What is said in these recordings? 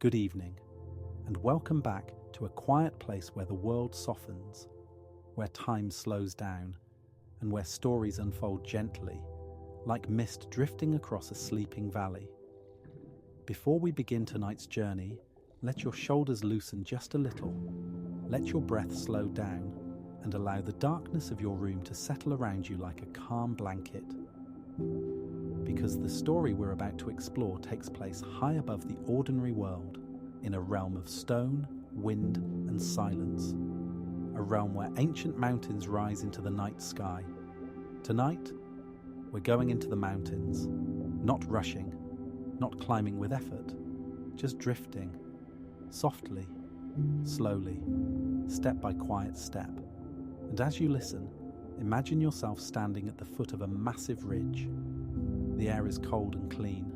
Good evening, and welcome back to a quiet place where the world softens, where time slows down, and where stories unfold gently, like mist drifting across a sleeping valley. Before we begin tonight's journey, let your shoulders loosen just a little, let your breath slow down, and allow the darkness of your room to settle around you like a calm blanket. Because the story we're about to explore takes place high above the ordinary world, in a realm of stone, wind, and silence. A realm where ancient mountains rise into the night sky. Tonight, we're going into the mountains, not rushing, not climbing with effort, just drifting, softly, slowly, step by quiet step. And as you listen, imagine yourself standing at the foot of a massive ridge. The air is cold and clean.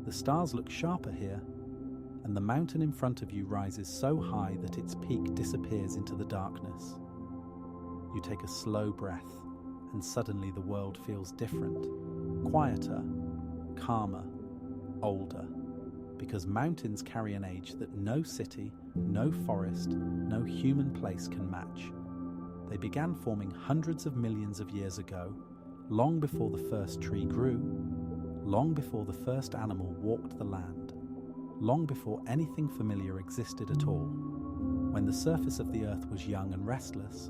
The stars look sharper here, and the mountain in front of you rises so high that its peak disappears into the darkness. You take a slow breath, and suddenly the world feels different, quieter, calmer, older, because mountains carry an age that no city, no forest, no human place can match. They began forming hundreds of millions of years ago, long before the first tree grew, long before the first animal walked the land, long before anything familiar existed at all, when the surface of the earth was young and restless,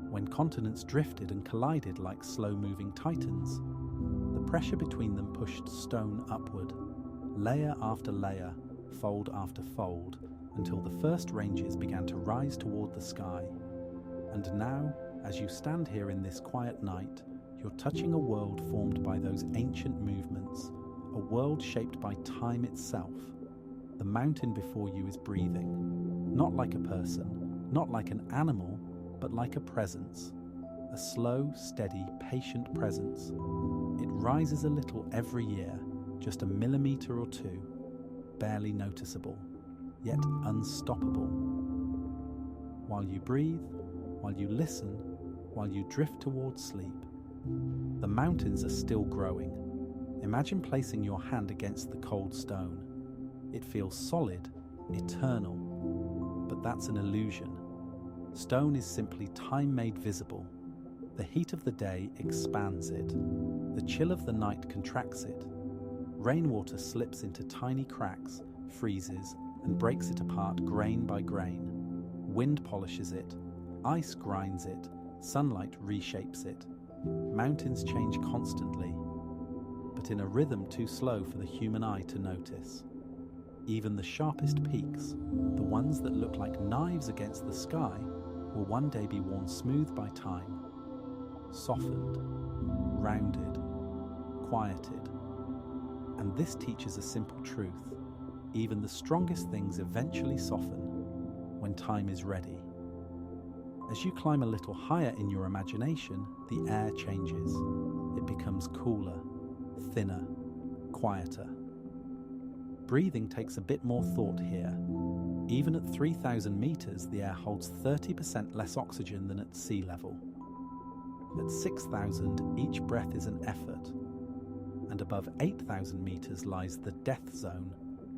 when continents drifted and collided like slow-moving titans. The pressure between them pushed stone upward, layer after layer, fold after fold, until the first ranges began to rise toward the sky. And now, as you stand here in this quiet night, you're touching a world formed by those ancient movements, a world shaped by time itself. The mountain before you is breathing, not like a person, not like an animal, but like a presence, a slow, steady, patient presence. It rises a little every year, just a millimeter or two, barely noticeable, yet unstoppable. While you breathe, while you listen, while you drift towards sleep, the mountains are still growing. Imagine placing your hand against the cold stone. It feels solid, eternal, but that's an illusion. Stone is simply time made visible. The heat of the day expands it. The chill of the night contracts it. Rainwater slips into tiny cracks, freezes, and breaks it apart grain by grain. Wind polishes it. Ice grinds it, sunlight reshapes it. Mountains change constantly, but in a rhythm too slow for the human eye to notice. Even the sharpest peaks, the ones that look like knives against the sky, will one day be worn smooth by time, softened, rounded, quieted. And this teaches a simple truth. Even the strongest things eventually soften when time is ready. As you climb a little higher in your imagination, the air changes. It becomes cooler, thinner, quieter. Breathing takes a bit more thought here. Even at 3,000 meters, the air holds 30% less oxygen than at sea level. At 6,000, each breath is an effort. And above 8,000 meters lies the death zone,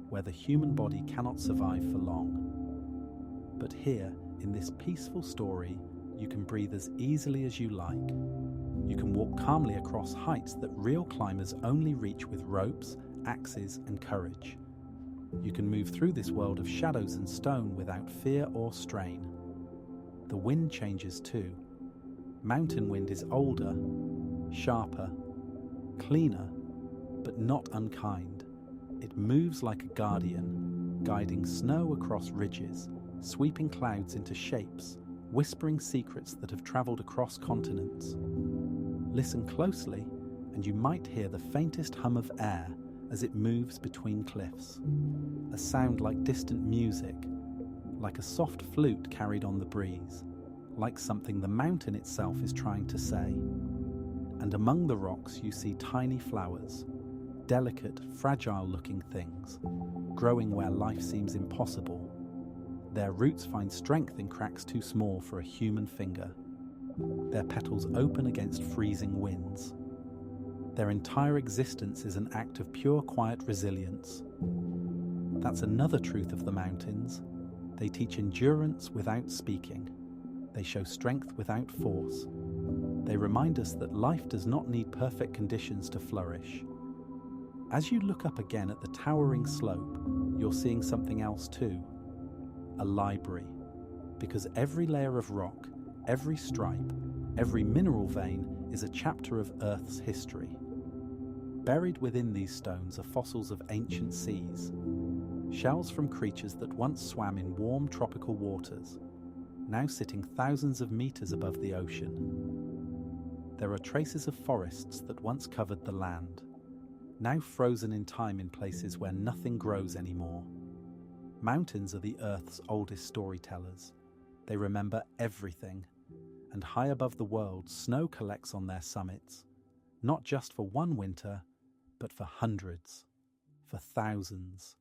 where the human body cannot survive for long. But here, in this peaceful story, you can breathe as easily as you like. You can walk calmly across heights that real climbers only reach with ropes, axes, and courage. You can move through this world of shadows and stone without fear or strain. The wind changes too. Mountain wind is older, sharper, cleaner, but not unkind. It moves like a guardian, guiding snow across ridges, sweeping clouds into shapes, whispering secrets that have traveled across continents. Listen closely, and you might hear the faintest hum of air as it moves between cliffs. A sound like distant music, like a soft flute carried on the breeze, like something the mountain itself is trying to say. And among the rocks you see tiny flowers, delicate, fragile-looking things, growing where life seems impossible. Their roots find strength in cracks too small for a human finger. Their petals open against freezing winds. Their entire existence is an act of pure, quiet resilience. That's another truth of the mountains. They teach endurance without speaking. They show strength without force. They remind us that life does not need perfect conditions to flourish. As you look up again at the towering slope, you're seeing something else too. A library. Because every layer of rock, every stripe, every mineral vein is a chapter of Earth's history. Buried within these stones are fossils of ancient seas, shells from creatures that once swam in warm tropical waters, now sitting thousands of meters above the ocean. There are traces of forests that once covered the land, now frozen in time in places where nothing grows anymore. Mountains are the Earth's oldest storytellers. They remember everything, and high above the world, snow collects on their summits, not just for one winter, but for hundreds, for thousands.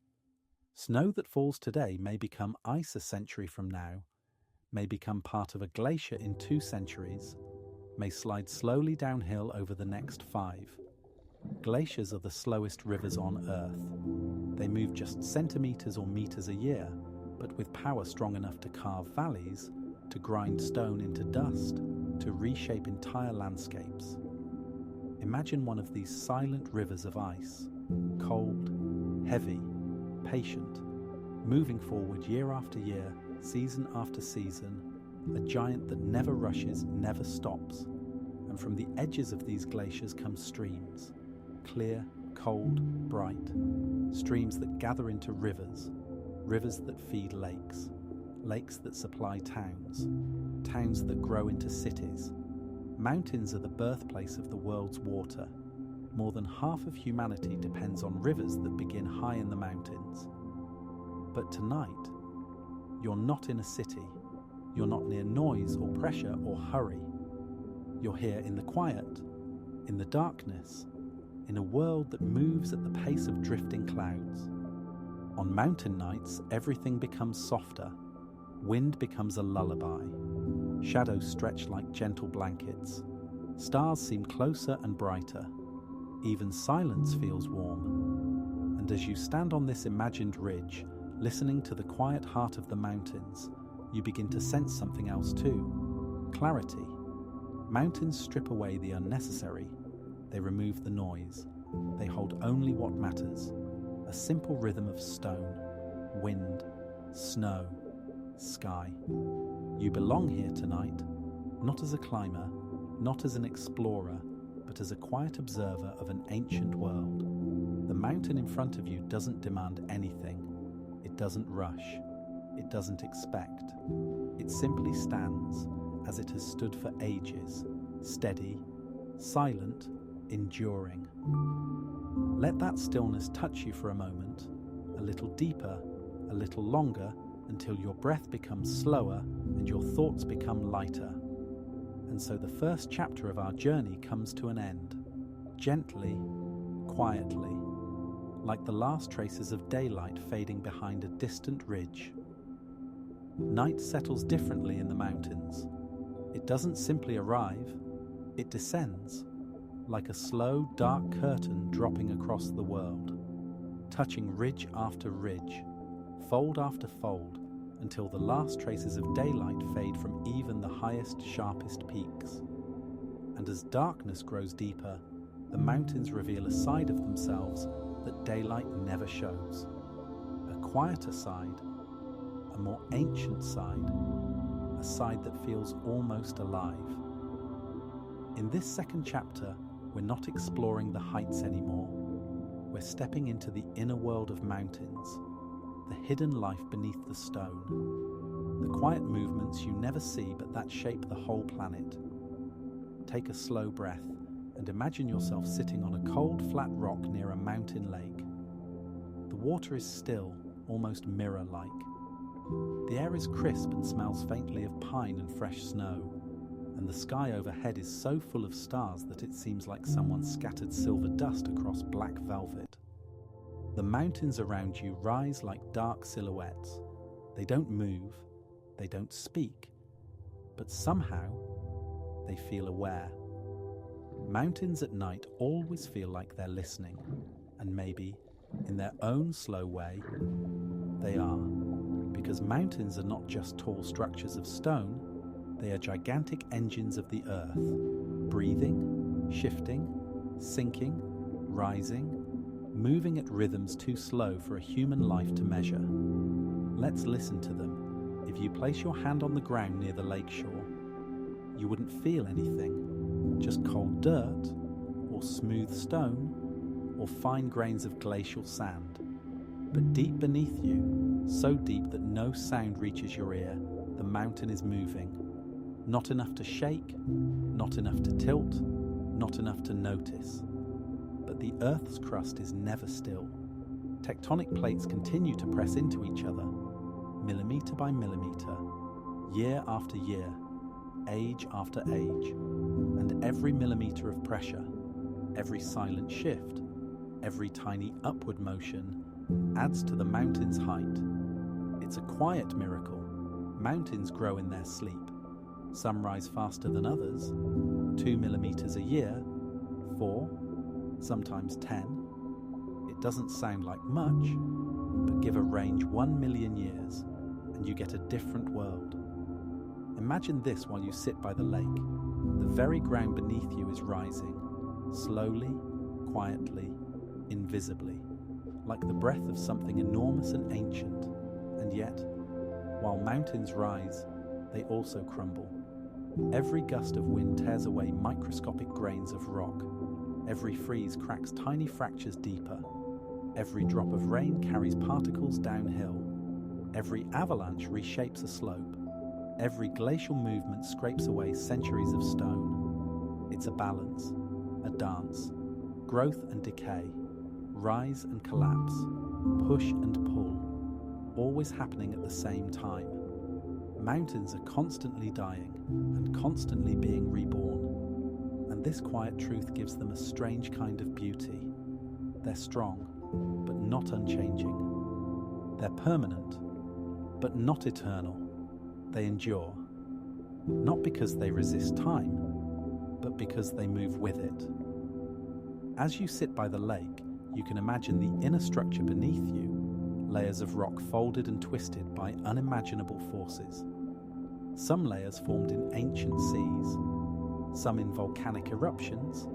Snow that falls today may become ice a century from now, may become part of a glacier in 2 centuries, may slide slowly downhill over the next 5. Glaciers are the slowest rivers on Earth. They move just centimeters or meters a year, but with power strong enough to carve valleys, to grind stone into dust, to reshape entire landscapes. Imagine one of these silent rivers of ice, cold, heavy, patient, moving forward year after year, season after season, a giant that never rushes, never stops. And from the edges of these glaciers come streams, clear, cold, bright, streams that gather into rivers, rivers that feed lakes, lakes that supply towns, towns that grow into cities. Mountains are the birthplace of the world's water. More than half of humanity depends on rivers that begin high in the mountains. But tonight, you're not in a city. You're not near noise or pressure or hurry. You're here in the quiet, in the darkness, in a world that moves at the pace of drifting clouds. On mountain nights, everything becomes softer. Wind becomes a lullaby. Shadows stretch like gentle blankets. Stars seem closer and brighter. Even silence feels warm. And as you stand on this imagined ridge, listening to the quiet heart of the mountains, you begin to sense something else too. Clarity. Mountains strip away the unnecessary. They remove the noise. They hold only what matters. A simple rhythm of stone, wind, snow, sky. You belong here tonight, not as a climber, not as an explorer, but as a quiet observer of an ancient world. The mountain in front of you doesn't demand anything. It doesn't rush. It doesn't expect. It simply stands as it has stood for ages, steady, silent, enduring. Let that stillness touch you for a moment, a little deeper, a little longer, until your breath becomes slower and your thoughts become lighter. And so the first chapter of our journey comes to an end, gently, quietly, like the last traces of daylight fading behind a distant ridge. Night settles differently in the mountains. It doesn't simply arrive, it descends, like a slow, dark curtain dropping across the world, touching ridge after ridge, fold after fold, until the last traces of daylight fade from even the highest, sharpest peaks. And as darkness grows deeper, the mountains reveal a side of themselves that daylight never shows. A quieter side, a more ancient side, a side that feels almost alive. In this second chapter, we're not exploring the heights anymore. We're stepping into the inner world of mountains, the hidden life beneath the stone, the quiet movements you never see but that shape the whole planet. Take a slow breath and imagine yourself sitting on a cold, flat rock near a mountain lake. The water is still, almost mirror-like. The air is crisp and smells faintly of pine and fresh snow, and the sky overhead is so full of stars that it seems like someone scattered silver dust across black velvet. The mountains around you rise like dark silhouettes. They don't move, they don't speak, but somehow they feel aware. Mountains at night always feel like they're listening, and maybe in their own slow way, they are. Because mountains are not just tall structures of stone, they are gigantic engines of the earth, breathing, shifting, sinking, rising, moving at rhythms too slow for a human life to measure. Let's listen to them. If you place your hand on the ground near the lakeshore, you wouldn't feel anything, just cold dirt, or smooth stone, or fine grains of glacial sand. But deep beneath you, so deep that no sound reaches your ear, the mountain is moving. Not enough to shake, not enough to tilt, not enough to notice. But the Earth's crust is never still. Tectonic plates continue to press into each other, millimetre by millimetre, year after year, age after age, and every millimetre of pressure, every silent shift, every tiny upward motion adds to the mountain's height. It's a quiet miracle. Mountains grow in their sleep. Some rise faster than others, 2 millimetres a year, 4, sometimes 10. It doesn't sound like much, but give a range 1 million years, and you get a different world. Imagine this while you sit by the lake. The very ground beneath you is rising, slowly, quietly, invisibly, like the breath of something enormous and ancient. And yet, while mountains rise, they also crumble. Every gust of wind tears away microscopic grains of rock. Every freeze cracks tiny fractures deeper. Every drop of rain carries particles downhill. Every avalanche reshapes a slope. Every glacial movement scrapes away centuries of stone. It's a balance, a dance, growth and decay, rise and collapse, push and pull, always happening at the same time. Mountains are constantly dying and constantly being reborn, and this quiet truth gives them a strange kind of beauty. They're strong, but not unchanging. They're permanent, but not eternal. They endure, not because they resist time, but because they move with it. As you sit by the lake, you can imagine the inner structure beneath you, layers of rock folded and twisted by unimaginable forces. Some layers formed in ancient seas, some in volcanic eruptions,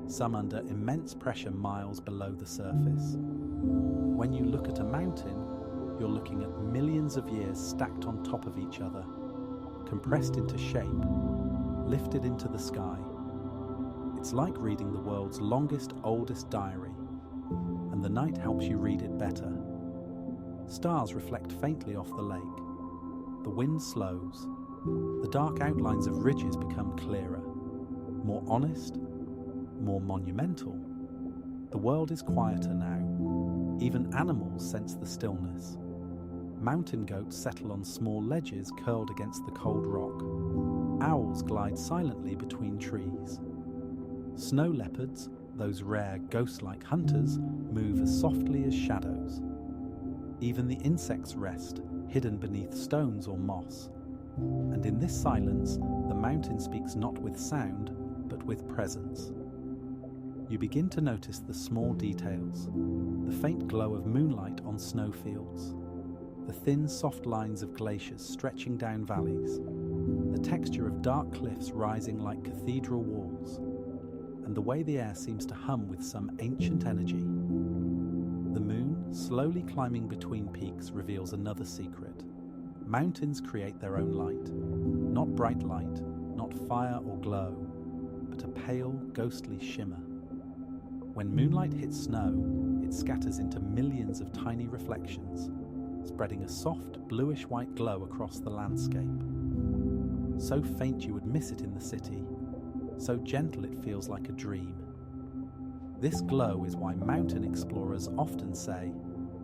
some under immense pressure miles below the surface. When you look at a mountain, you're looking at millions of years stacked on top of each other, compressed into shape, lifted into the sky. It's like reading the world's longest, oldest diary, and the night helps you read it better. Stars reflect faintly off the lake. The wind slows. The dark outlines of ridges become clearer, more honest, more monumental. The world is quieter now. Even animals sense the stillness. Mountain goats settle on small ledges curled against the cold rock. Owls glide silently between trees. Snow leopards, those rare ghost-like hunters, move as softly as shadows. Even the insects rest, hidden beneath stones or moss. And in this silence, the mountain speaks not with sound, but with presence. You begin to notice the small details, the faint glow of moonlight on snowfields, the thin, soft lines of glaciers stretching down valleys, the texture of dark cliffs rising like cathedral walls, and the way the air seems to hum with some ancient energy. The moon, slowly climbing between peaks, reveals another secret. Mountains create their own light. Not bright light, not fire or glow, but a pale, ghostly shimmer. When moonlight hits snow, it scatters into millions of tiny reflections, spreading a soft, bluish-white glow across the landscape. So faint you would miss it in the city, so gentle it feels like a dream. This glow is why mountain explorers often say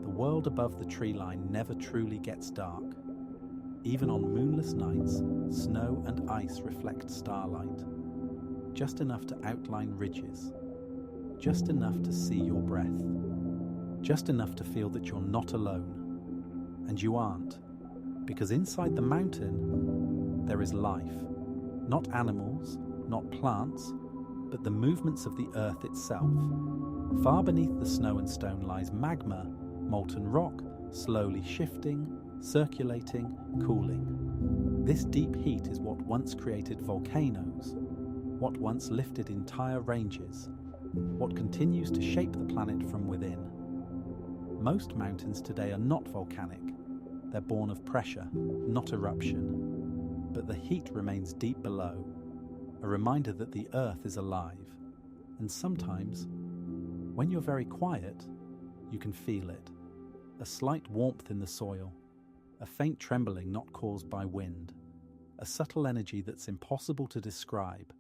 the world above the tree line never truly gets dark. Even on moonless nights, snow and ice reflect starlight, just enough to outline ridges, just enough to see your breath, just enough to feel that you're not alone. And you aren't, because inside the mountain, there is life. Not animals, not plants, but the movements of the earth itself. Far beneath the snow and stone lies magma, molten rock, slowly shifting, circulating, cooling. This deep heat is what once created volcanoes, what once lifted entire ranges, what continues to shape the planet from within. Most mountains today are not volcanic. They're born of pressure, not eruption. But the heat remains deep below, a reminder that the earth is alive. And sometimes, when you're very quiet, you can feel it. A slight warmth in the soil, a faint trembling not caused by wind, a subtle energy that's impossible to describe,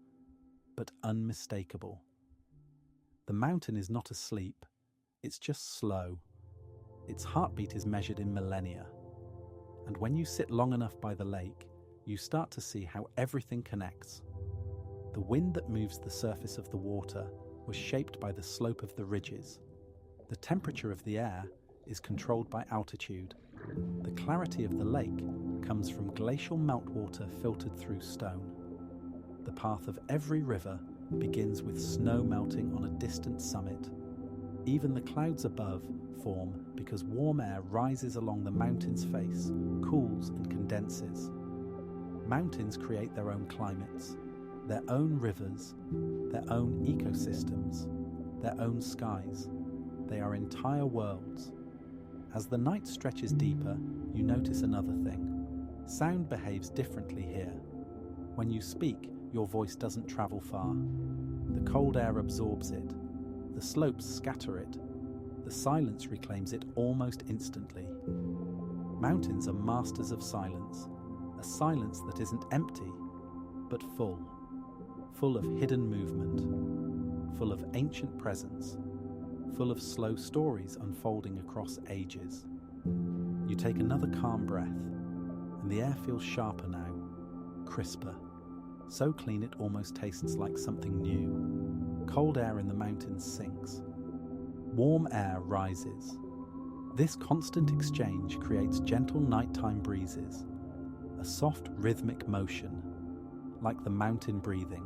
but unmistakable. The mountain is not asleep, it's just slow. Its heartbeat is measured in millennia. And when you sit long enough by the lake, you start to see how everything connects. The wind that moves the surface of the water was shaped by the slope of the ridges. The temperature of the air is controlled by altitude. The clarity of the lake comes from glacial meltwater filtered through stone. The path of every river begins with snow melting on a distant summit. Even the clouds above form because warm air rises along the mountain's face, cools and condenses. Mountains create their own climates, their own rivers, their own ecosystems, their own skies. They are entire worlds. As the night stretches deeper, you notice another thing. Sound behaves differently here. When you speak, your voice doesn't travel far. The cold air absorbs it. The slopes scatter it. The silence reclaims it almost instantly. Mountains are masters of silence, a silence that isn't empty, but full of hidden movement, full of ancient presence, full of slow stories unfolding across ages. You take another calm breath, and the air feels sharper now, crisper, so clean it almost tastes like something new. Cold air in the mountains sinks. Warm air rises. This constant exchange creates gentle nighttime breezes, a soft rhythmic motion, like the mountain breathing.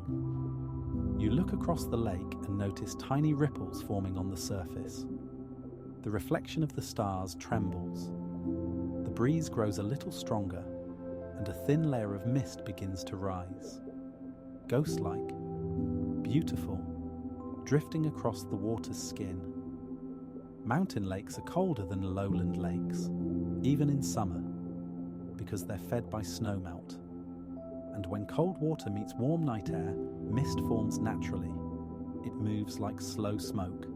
You look across the lake and notice tiny ripples forming on the surface. The reflection of the stars trembles. The breeze grows a little stronger, and a thin layer of mist begins to rise. Ghost-like, beautiful, drifting across the water's skin. Mountain lakes are colder than lowland lakes, even in summer, because they're fed by snowmelt. And when cold water meets warm night air, mist forms naturally. It moves like slow smoke,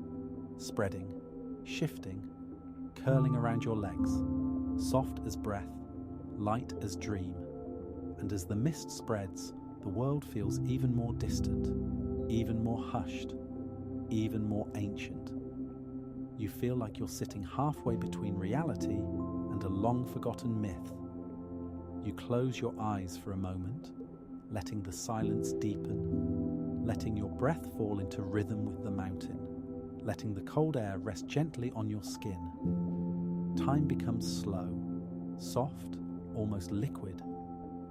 spreading, shifting, curling around your legs, soft as breath, light as dream. And as the mist spreads, the world feels even more distant, even more hushed, even more ancient. You feel like you're sitting halfway between reality and a long-forgotten myth. You close your eyes for a moment, letting the silence deepen, letting your breath fall into rhythm with the mountain, letting the cold air rest gently on your skin. Time becomes slow, soft, almost liquid,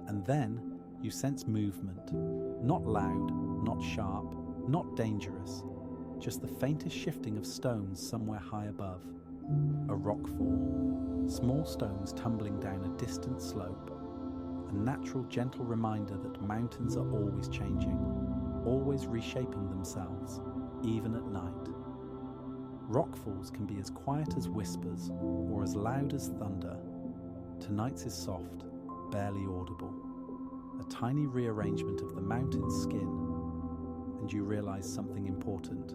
and then you sense movement, not loud, not sharp, not dangerous, just the faintest shifting of stones somewhere high above. A rockfall, small stones tumbling down a distant slope, a natural, gentle reminder that mountains are always changing, always reshaping themselves, even at night. Rockfalls can be as quiet as whispers or as loud as thunder. Tonight's is soft, barely audible, a tiny rearrangement of the mountain's skin, and you realize something important.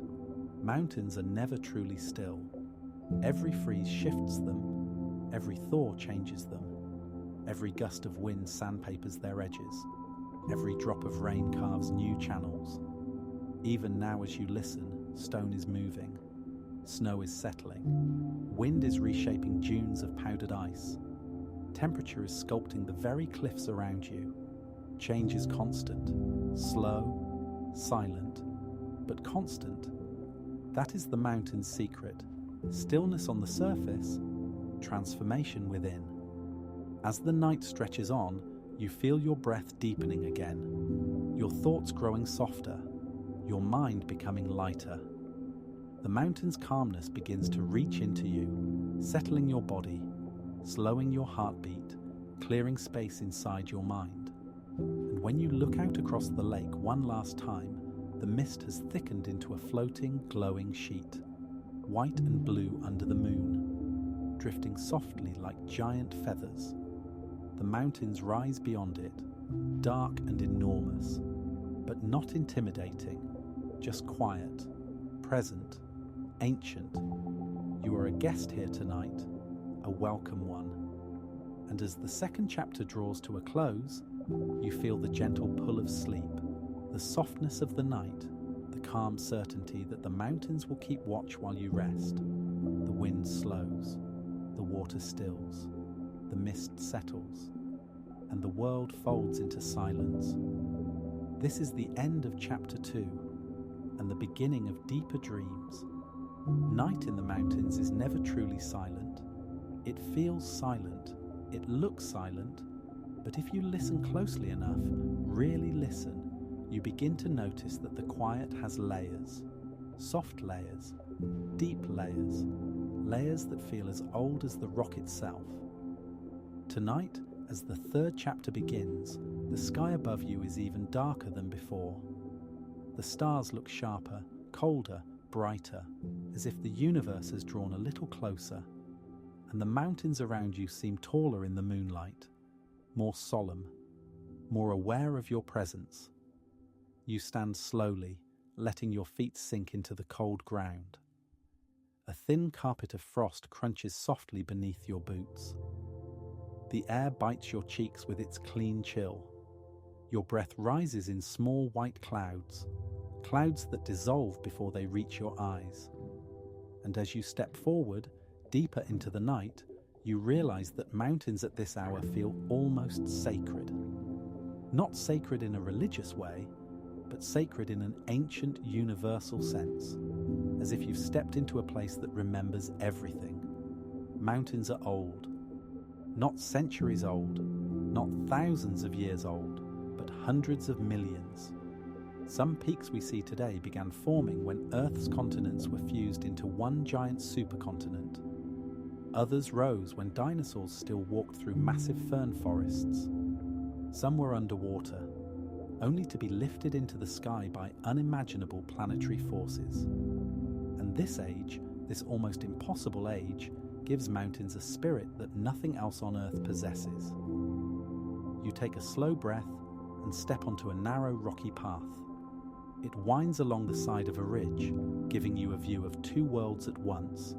Mountains are never truly still. Every freeze shifts them, every thaw changes them, every gust of wind sandpapers their edges, every drop of rain carves new channels. Even now as you listen, stone is moving, snow is settling, wind is reshaping dunes of powdered ice, temperature is sculpting the very cliffs around you. Change is constant, slow, silent, but constant. That is the mountain's secret. Stillness on the surface, transformation within. As the night stretches on, you feel your breath deepening again, your thoughts growing softer, your mind becoming lighter. The mountain's calmness begins to reach into you, settling your body, slowing your heartbeat, clearing space inside your mind. And when you look out across the lake one last time, the mist has thickened into a floating, glowing sheet, white and blue under the moon, drifting softly like giant feathers. The mountains rise beyond it, dark and enormous, but not intimidating, just quiet, present, ancient. You are a guest here tonight, a welcome one. And as the second chapter draws to a close, you feel the gentle pull of sleep, the softness of the night, the calm certainty that the mountains will keep watch while you rest. The wind slows, the water stills, the mist settles, and the world folds into silence. This is the end of chapter 2, and the beginning of deeper dreams. Night in the mountains is never truly silent. It feels silent, it looks silent, but if you listen closely enough, really listen, you begin to notice that the quiet has layers, soft layers, deep layers, layers that feel as old as the rock itself. Tonight, as the third chapter begins, the sky above you is even darker than before. The stars look sharper, colder, brighter, as if the universe has drawn a little closer, and the mountains around you seem taller in the moonlight, more solemn, more aware of your presence. You stand slowly, letting your feet sink into the cold ground. A thin carpet of frost crunches softly beneath your boots. The air bites your cheeks with its clean chill. Your breath rises in small white clouds, clouds that dissolve before they reach your eyes. And as you step forward, deeper into the night, you realize that mountains at this hour feel almost sacred. Not sacred in a religious way, but sacred in an ancient, universal sense, as if you've stepped into a place that remembers everything. Mountains are old, not centuries old, not thousands of years old, but hundreds of millions. Some peaks we see today began forming when Earth's continents were fused into one giant supercontinent. Others rose when dinosaurs still walked through massive fern forests. Some were underwater, only to be lifted into the sky by unimaginable planetary forces. And this age, this almost impossible age, gives mountains a spirit that nothing else on Earth possesses. You take a slow breath and step onto a narrow rocky path. It winds along the side of a ridge, giving you a view of two worlds at once.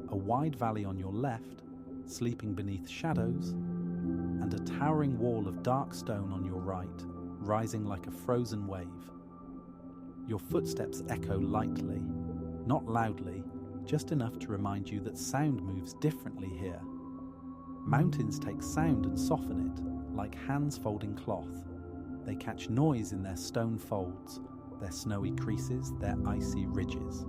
A wide valley on your left, sleeping beneath shadows, and a towering wall of dark stone on your right, rising like a frozen wave. Your footsteps echo lightly, not loudly, just enough to remind you that sound moves differently here. Mountains take sound and soften it, like hands folding cloth. They catch noise in their stone folds, their snowy creases, their icy ridges.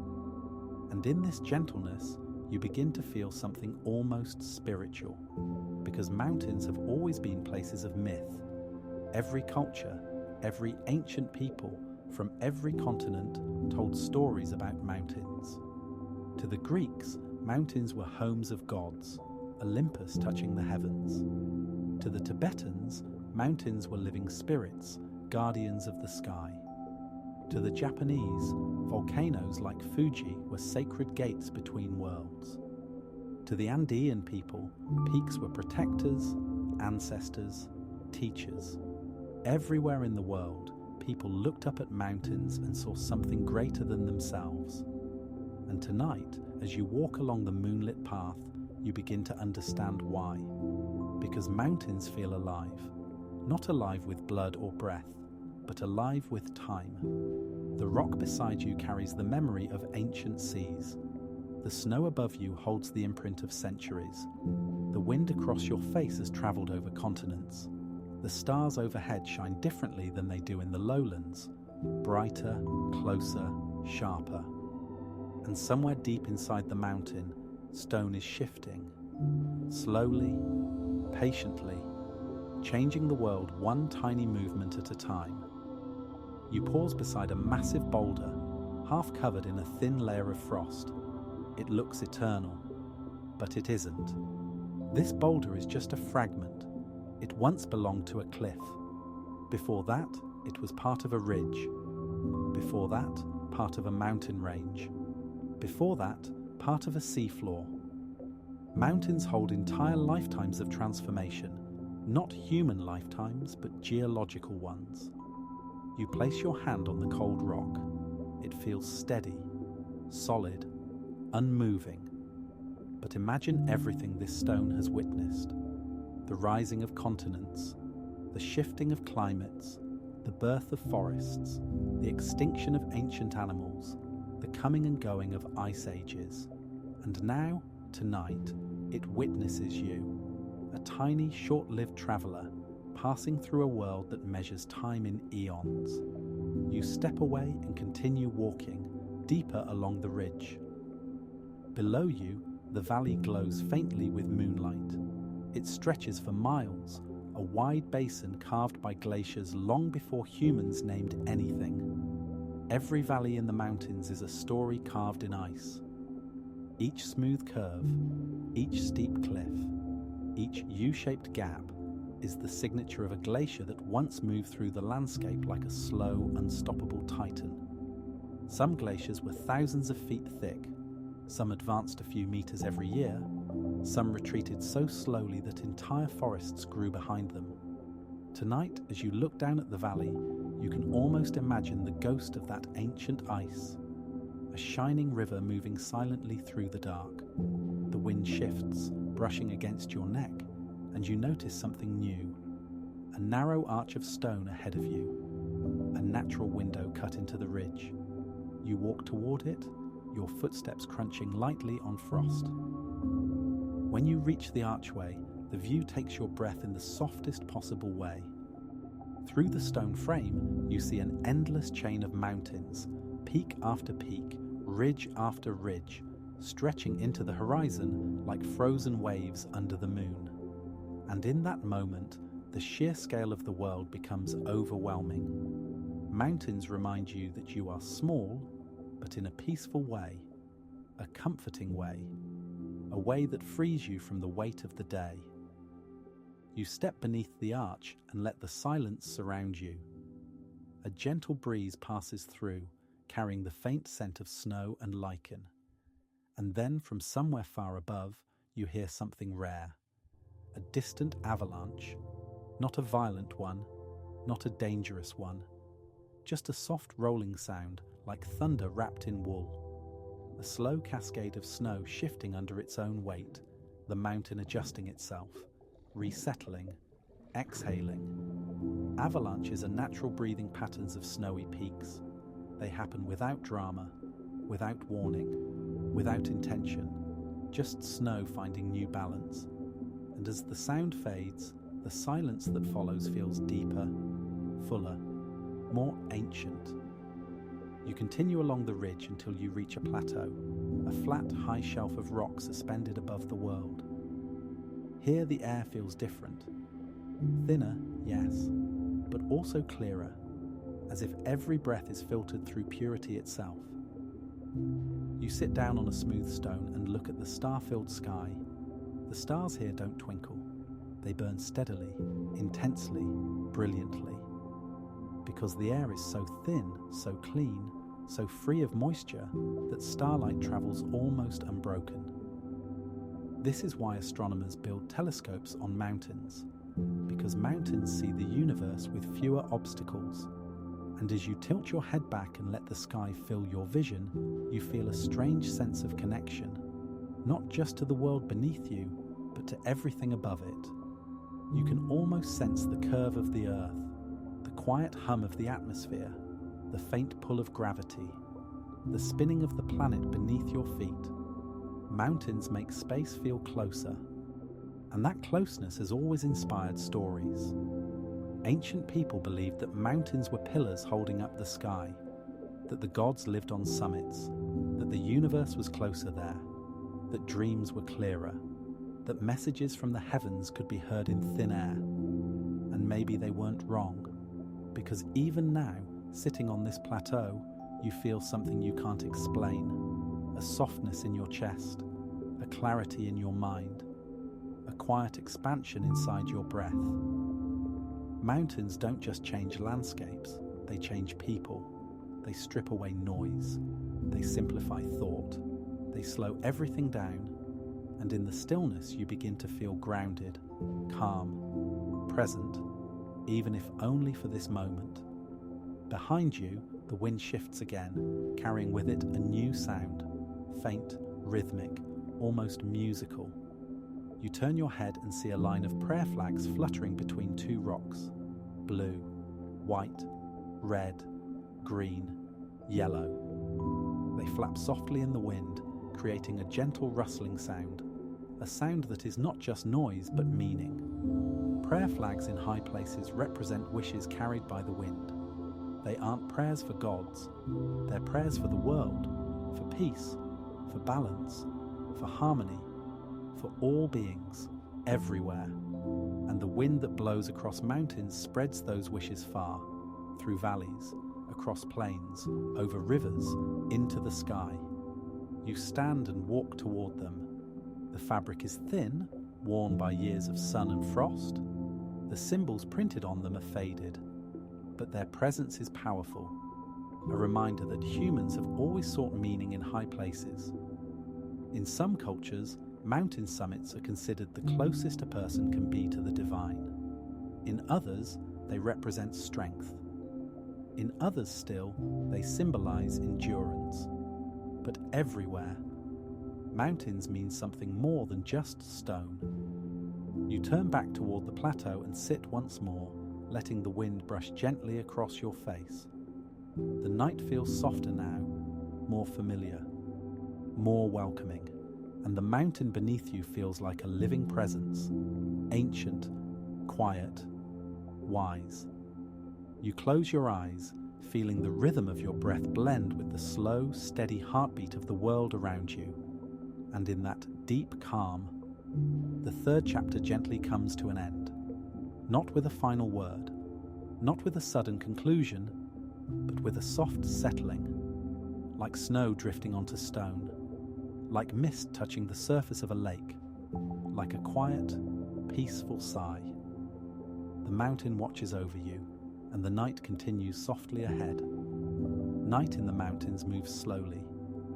And in this gentleness, you begin to feel something almost spiritual, because mountains have always been places of myth. Every culture, every ancient people, from every continent, told stories about mountains. To the Greeks, mountains were homes of gods, Olympus touching the heavens. To the Tibetans, mountains were living spirits, guardians of the sky. To the Japanese, volcanoes like Fuji were sacred gates between worlds. To the Andean people, peaks were protectors, ancestors, teachers. Everywhere in the world, people looked up at mountains and saw something greater than themselves. And tonight, as you walk along the moonlit path, you begin to understand why. Because mountains feel alive. Not alive with blood or breath, but alive with time. The rock beside you carries the memory of ancient seas. The snow above you holds the imprint of centuries. The wind across your face has travelled over continents. The stars overhead shine differently than they do in the lowlands. Brighter, closer, sharper. And somewhere deep inside the mountain, stone is shifting. Slowly, patiently, changing the world one tiny movement at a time. You pause beside a massive boulder, half covered in a thin layer of frost. It looks eternal, but it isn't. This boulder is just a fragment. It once belonged to a cliff. Before that, it was part of a ridge. Before that, part of a mountain range. Before that, part of a seafloor. Mountains hold entire lifetimes of transformation, not human lifetimes, but geological ones. You place your hand on the cold rock. It feels steady, solid, unmoving. But imagine everything this stone has witnessed. The rising of continents, the shifting of climates, the birth of forests, the extinction of ancient animals, the coming and going of ice ages. And now, tonight, it witnesses you, a tiny, short-lived traveller, passing through a world that measures time in eons. You step away and continue walking, deeper along the ridge. Below you, the valley glows faintly with moonlight. It stretches for miles, a wide basin carved by glaciers long before humans named anything. Every valley in the mountains is a story carved in ice. Each smooth curve, each steep cliff, each U-shaped gap is the signature of a glacier that once moved through the landscape like a slow, unstoppable titan. Some glaciers were thousands of feet thick. Some advanced a few meters every year. Some retreated so slowly that entire forests grew behind them. Tonight, as you look down at the valley, you can almost imagine the ghost of that ancient ice. A shining river moving silently through the dark. The wind shifts, brushing against your neck, and you notice something new. A narrow arch of stone ahead of you. A natural window cut into the ridge. You walk toward it, your footsteps crunching lightly on frost. When you reach the archway, the view takes your breath in the softest possible way. Through the stone frame, you see an endless chain of mountains, peak after peak, ridge after ridge, stretching into the horizon like frozen waves under the moon. And in that moment, the sheer scale of the world becomes overwhelming. Mountains remind you that you are small, but in a peaceful way, a comforting way, a way that frees you from the weight of the day. You step beneath the arch and let the silence surround you. A gentle breeze passes through, carrying the faint scent of snow and lichen. And then from somewhere far above, you hear something rare. A distant avalanche, not a violent one, not a dangerous one, just a soft rolling sound like thunder wrapped in wool. A slow cascade of snow shifting under its own weight, the mountain adjusting itself, resettling, exhaling. Avalanches are natural breathing patterns of snowy peaks. They happen without drama, without warning, without intention, just snow finding new balance. And as the sound fades, the silence that follows feels deeper, fuller, more ancient. You continue along the ridge until you reach a plateau, a flat, high shelf of rock suspended above the world. Here the air feels different. Thinner, yes, but also clearer, as if every breath is filtered through purity itself. You sit down on a smooth stone and look at the star-filled sky. The stars here don't twinkle. They burn steadily, intensely, brilliantly. Because the air is so thin, so clean, so free of moisture that starlight travels almost unbroken. This is why astronomers build telescopes on mountains, because mountains see the universe with fewer obstacles. And as you tilt your head back and let the sky fill your vision, you feel a strange sense of connection, not just to the world beneath you, but to everything above it. You can almost sense the curve of the earth, the quiet hum of the atmosphere, the faint pull of gravity, the spinning of the planet beneath your feet. Mountains make space feel closer, and that closeness has always inspired stories. Ancient people believed that mountains were pillars holding up the sky, that the gods lived on summits, that the universe was closer there, that dreams were clearer, that messages from the heavens could be heard in thin air. And maybe they weren't wrong, because even now, sitting on this plateau, you feel something you can't explain, a softness in your chest, a clarity in your mind, a quiet expansion inside your breath. Mountains don't just change landscapes, they change people. They strip away noise, they simplify thought, they slow everything down, and in the stillness you begin to feel grounded, calm, present, even if only for this moment. Behind you, the wind shifts again, carrying with it a new sound, faint, rhythmic, almost musical. You turn your head and see a line of prayer flags fluttering between two rocks, blue, white, red, green, yellow. They flap softly in the wind, creating a gentle rustling sound, a sound that is not just noise but meaning. Prayer flags in high places represent wishes carried by the wind. They aren't prayers for gods, they're prayers for the world, for peace, for balance, for harmony, for all beings, everywhere. And the wind that blows across mountains spreads those wishes far, through valleys, across plains, over rivers, into the sky. You stand and walk toward them. The fabric is thin, worn by years of sun and frost. The symbols printed on them are faded, but their presence is powerful, a reminder that humans have always sought meaning in high places. In some cultures, mountain summits are considered the closest a person can be to the divine. In others, they represent strength. In others still, they symbolize endurance. But everywhere, mountains mean something more than just stone. You turn back toward the plateau and sit once more, letting the wind brush gently across your face. The night feels softer now, more familiar, more welcoming, and the mountain beneath you feels like a living presence, ancient, quiet, wise. You close your eyes, feeling the rhythm of your breath blend with the slow, steady heartbeat of the world around you. And in that deep calm, the third chapter gently comes to an end. Not with a final word, not with a sudden conclusion, but with a soft settling, like snow drifting onto stone, like mist touching the surface of a lake, like a quiet, peaceful sigh. The mountain watches over you, and the night continues softly ahead. Night in the mountains moves slowly,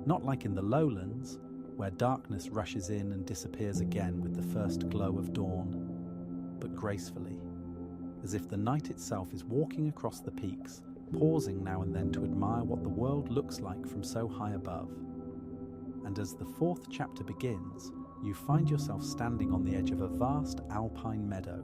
not like in the lowlands, where darkness rushes in and disappears again with the first glow of dawn, but gracefully, as if the night itself is walking across the peaks, pausing now and then to admire what the world looks like from so high above. And as the fourth chapter begins, you find yourself standing on the edge of a vast alpine meadow.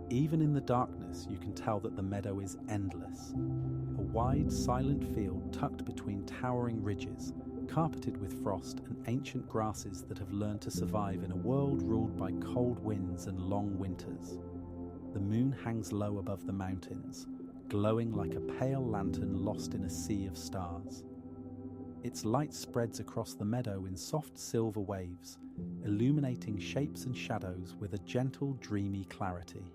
Even in the darkness, you can tell that the meadow is endless. A wide, silent field tucked between towering ridges, carpeted with frost and ancient grasses that have learned to survive in a world ruled by cold winds and long winters. The moon hangs low above the mountains, glowing like a pale lantern lost in a sea of stars. Its light spreads across the meadow in soft silver waves, illuminating shapes and shadows with a gentle, dreamy clarity.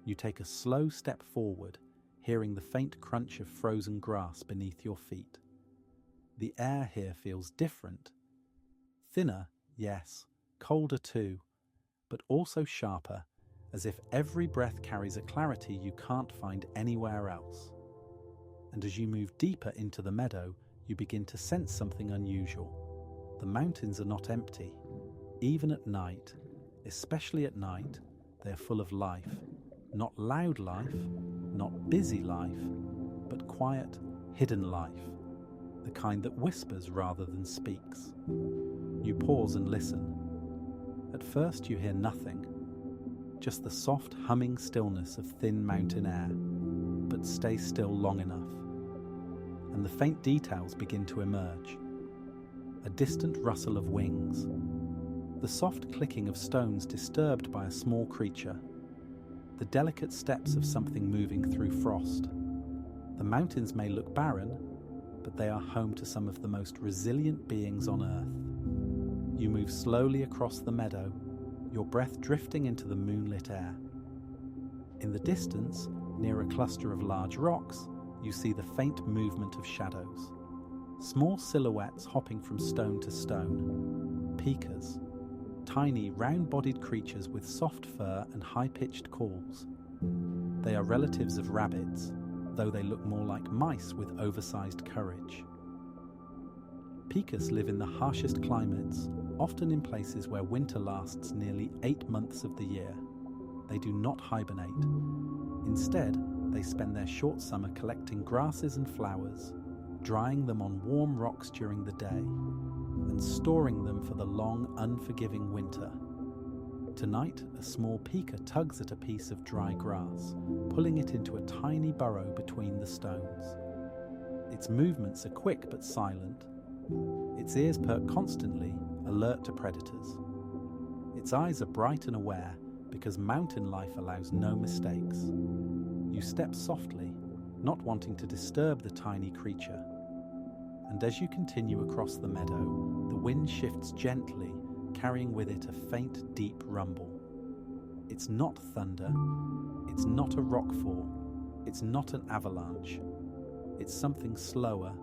You take a slow step forward, hearing the faint crunch of frozen grass beneath your feet. The air here feels different. Thinner, yes, colder too, but also sharper, as if every breath carries a clarity you can't find anywhere else. And as you move deeper into the meadow, you begin to sense something unusual. The mountains are not empty. Even at night, especially at night, they are full of life. Not loud life, not busy life, but quiet, hidden life, the kind that whispers rather than speaks. You pause and listen. At first you hear nothing, just the soft humming stillness of thin mountain air, but stay still long enough, and the faint details begin to emerge. A distant rustle of wings, the soft clicking of stones disturbed by a small creature, the delicate steps of something moving through frost. The mountains may look barren, but they are home to some of the most resilient beings on earth. You move slowly across the meadow, your breath drifting into the moonlit air. In the distance, near a cluster of large rocks, you see the faint movement of shadows. Small silhouettes hopping from stone to stone. Pikas, tiny, round-bodied creatures with soft fur and high-pitched calls. They are relatives of rabbits, though they look more like mice with oversized courage. Pikas live in the harshest climates, often in places where winter lasts nearly 8 months of the year. They do not hibernate. Instead, they spend their short summer collecting grasses and flowers, drying them on warm rocks during the day, and storing them for the long, unforgiving winter. Tonight, a small pika tugs at a piece of dry grass, pulling it into a tiny burrow between the stones. Its movements are quick but silent. Its ears perk constantly, alert to predators. Its eyes are bright and aware, because mountain life allows no mistakes. You step softly, not wanting to disturb the tiny creature. And as you continue across the meadow, the wind shifts gently, carrying with it a faint, deep rumble. It's not thunder, it's not a rockfall, it's not an avalanche. It's something slower,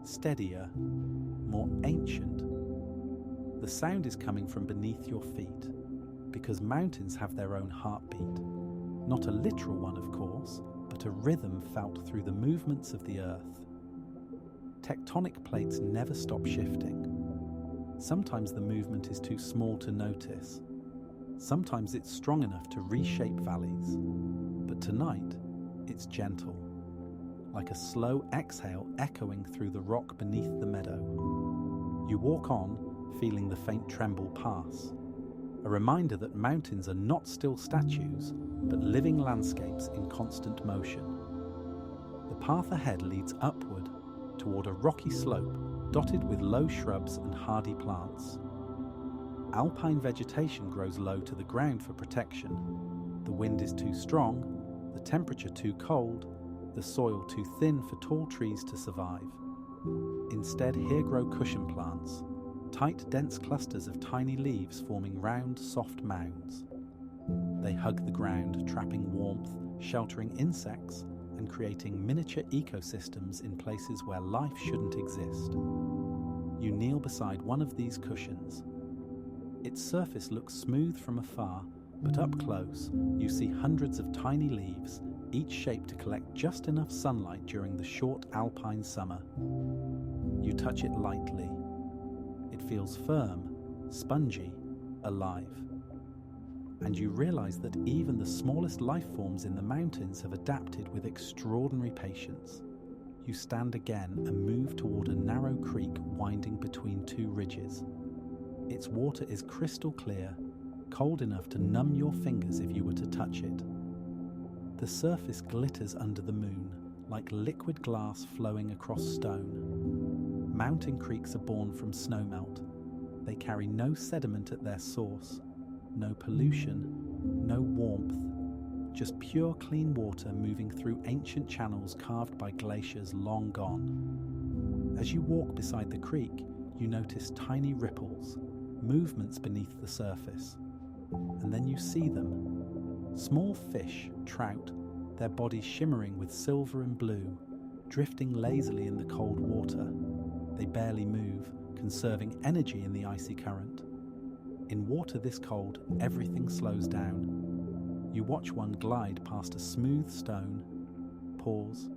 steadier, more ancient. The sound is coming from beneath your feet, because mountains have their own heartbeat. Not a literal one, of course, but a rhythm felt through the movements of the earth. Tectonic plates never stop shifting. Sometimes the movement is too small to notice. Sometimes it's strong enough to reshape valleys. But tonight, it's gentle, like a slow exhale echoing through the rock beneath the meadow. You walk on, feeling the faint tremble pass. A reminder that mountains are not still statues, but living landscapes in constant motion. The path ahead leads upward toward a rocky slope dotted with low shrubs and hardy plants. Alpine vegetation grows low to the ground for protection. The wind is too strong, the temperature too cold, the soil too thin for tall trees to survive. Instead, here grow cushion plants, tight, dense clusters of tiny leaves forming round, soft mounds. They hug the ground, trapping warmth, sheltering insects, and creating miniature ecosystems in places where life shouldn't exist. You kneel beside one of these cushions. Its surface looks smooth from afar, but up close, you see hundreds of tiny leaves, each shaped to collect just enough sunlight during the short alpine summer. You touch it lightly. It feels firm, spongy, alive. And you realize that even the smallest life forms in the mountains have adapted with extraordinary patience. You stand again and move toward a narrow creek winding between two ridges. Its water is crystal clear, cold enough to numb your fingers if you were to touch it. The surface glitters under the moon, like liquid glass flowing across stone. Mountain creeks are born from snowmelt. They carry no sediment at their source, no pollution, no warmth, just pure clean water moving through ancient channels carved by glaciers long gone. As you walk beside the creek, you notice tiny ripples, movements beneath the surface. And then you see them. Small fish, trout, their bodies shimmering with silver and blue, drifting lazily in the cold water. They barely move, conserving energy in the icy current. In water this cold, everything slows down. You watch one glide past a smooth stone, pause,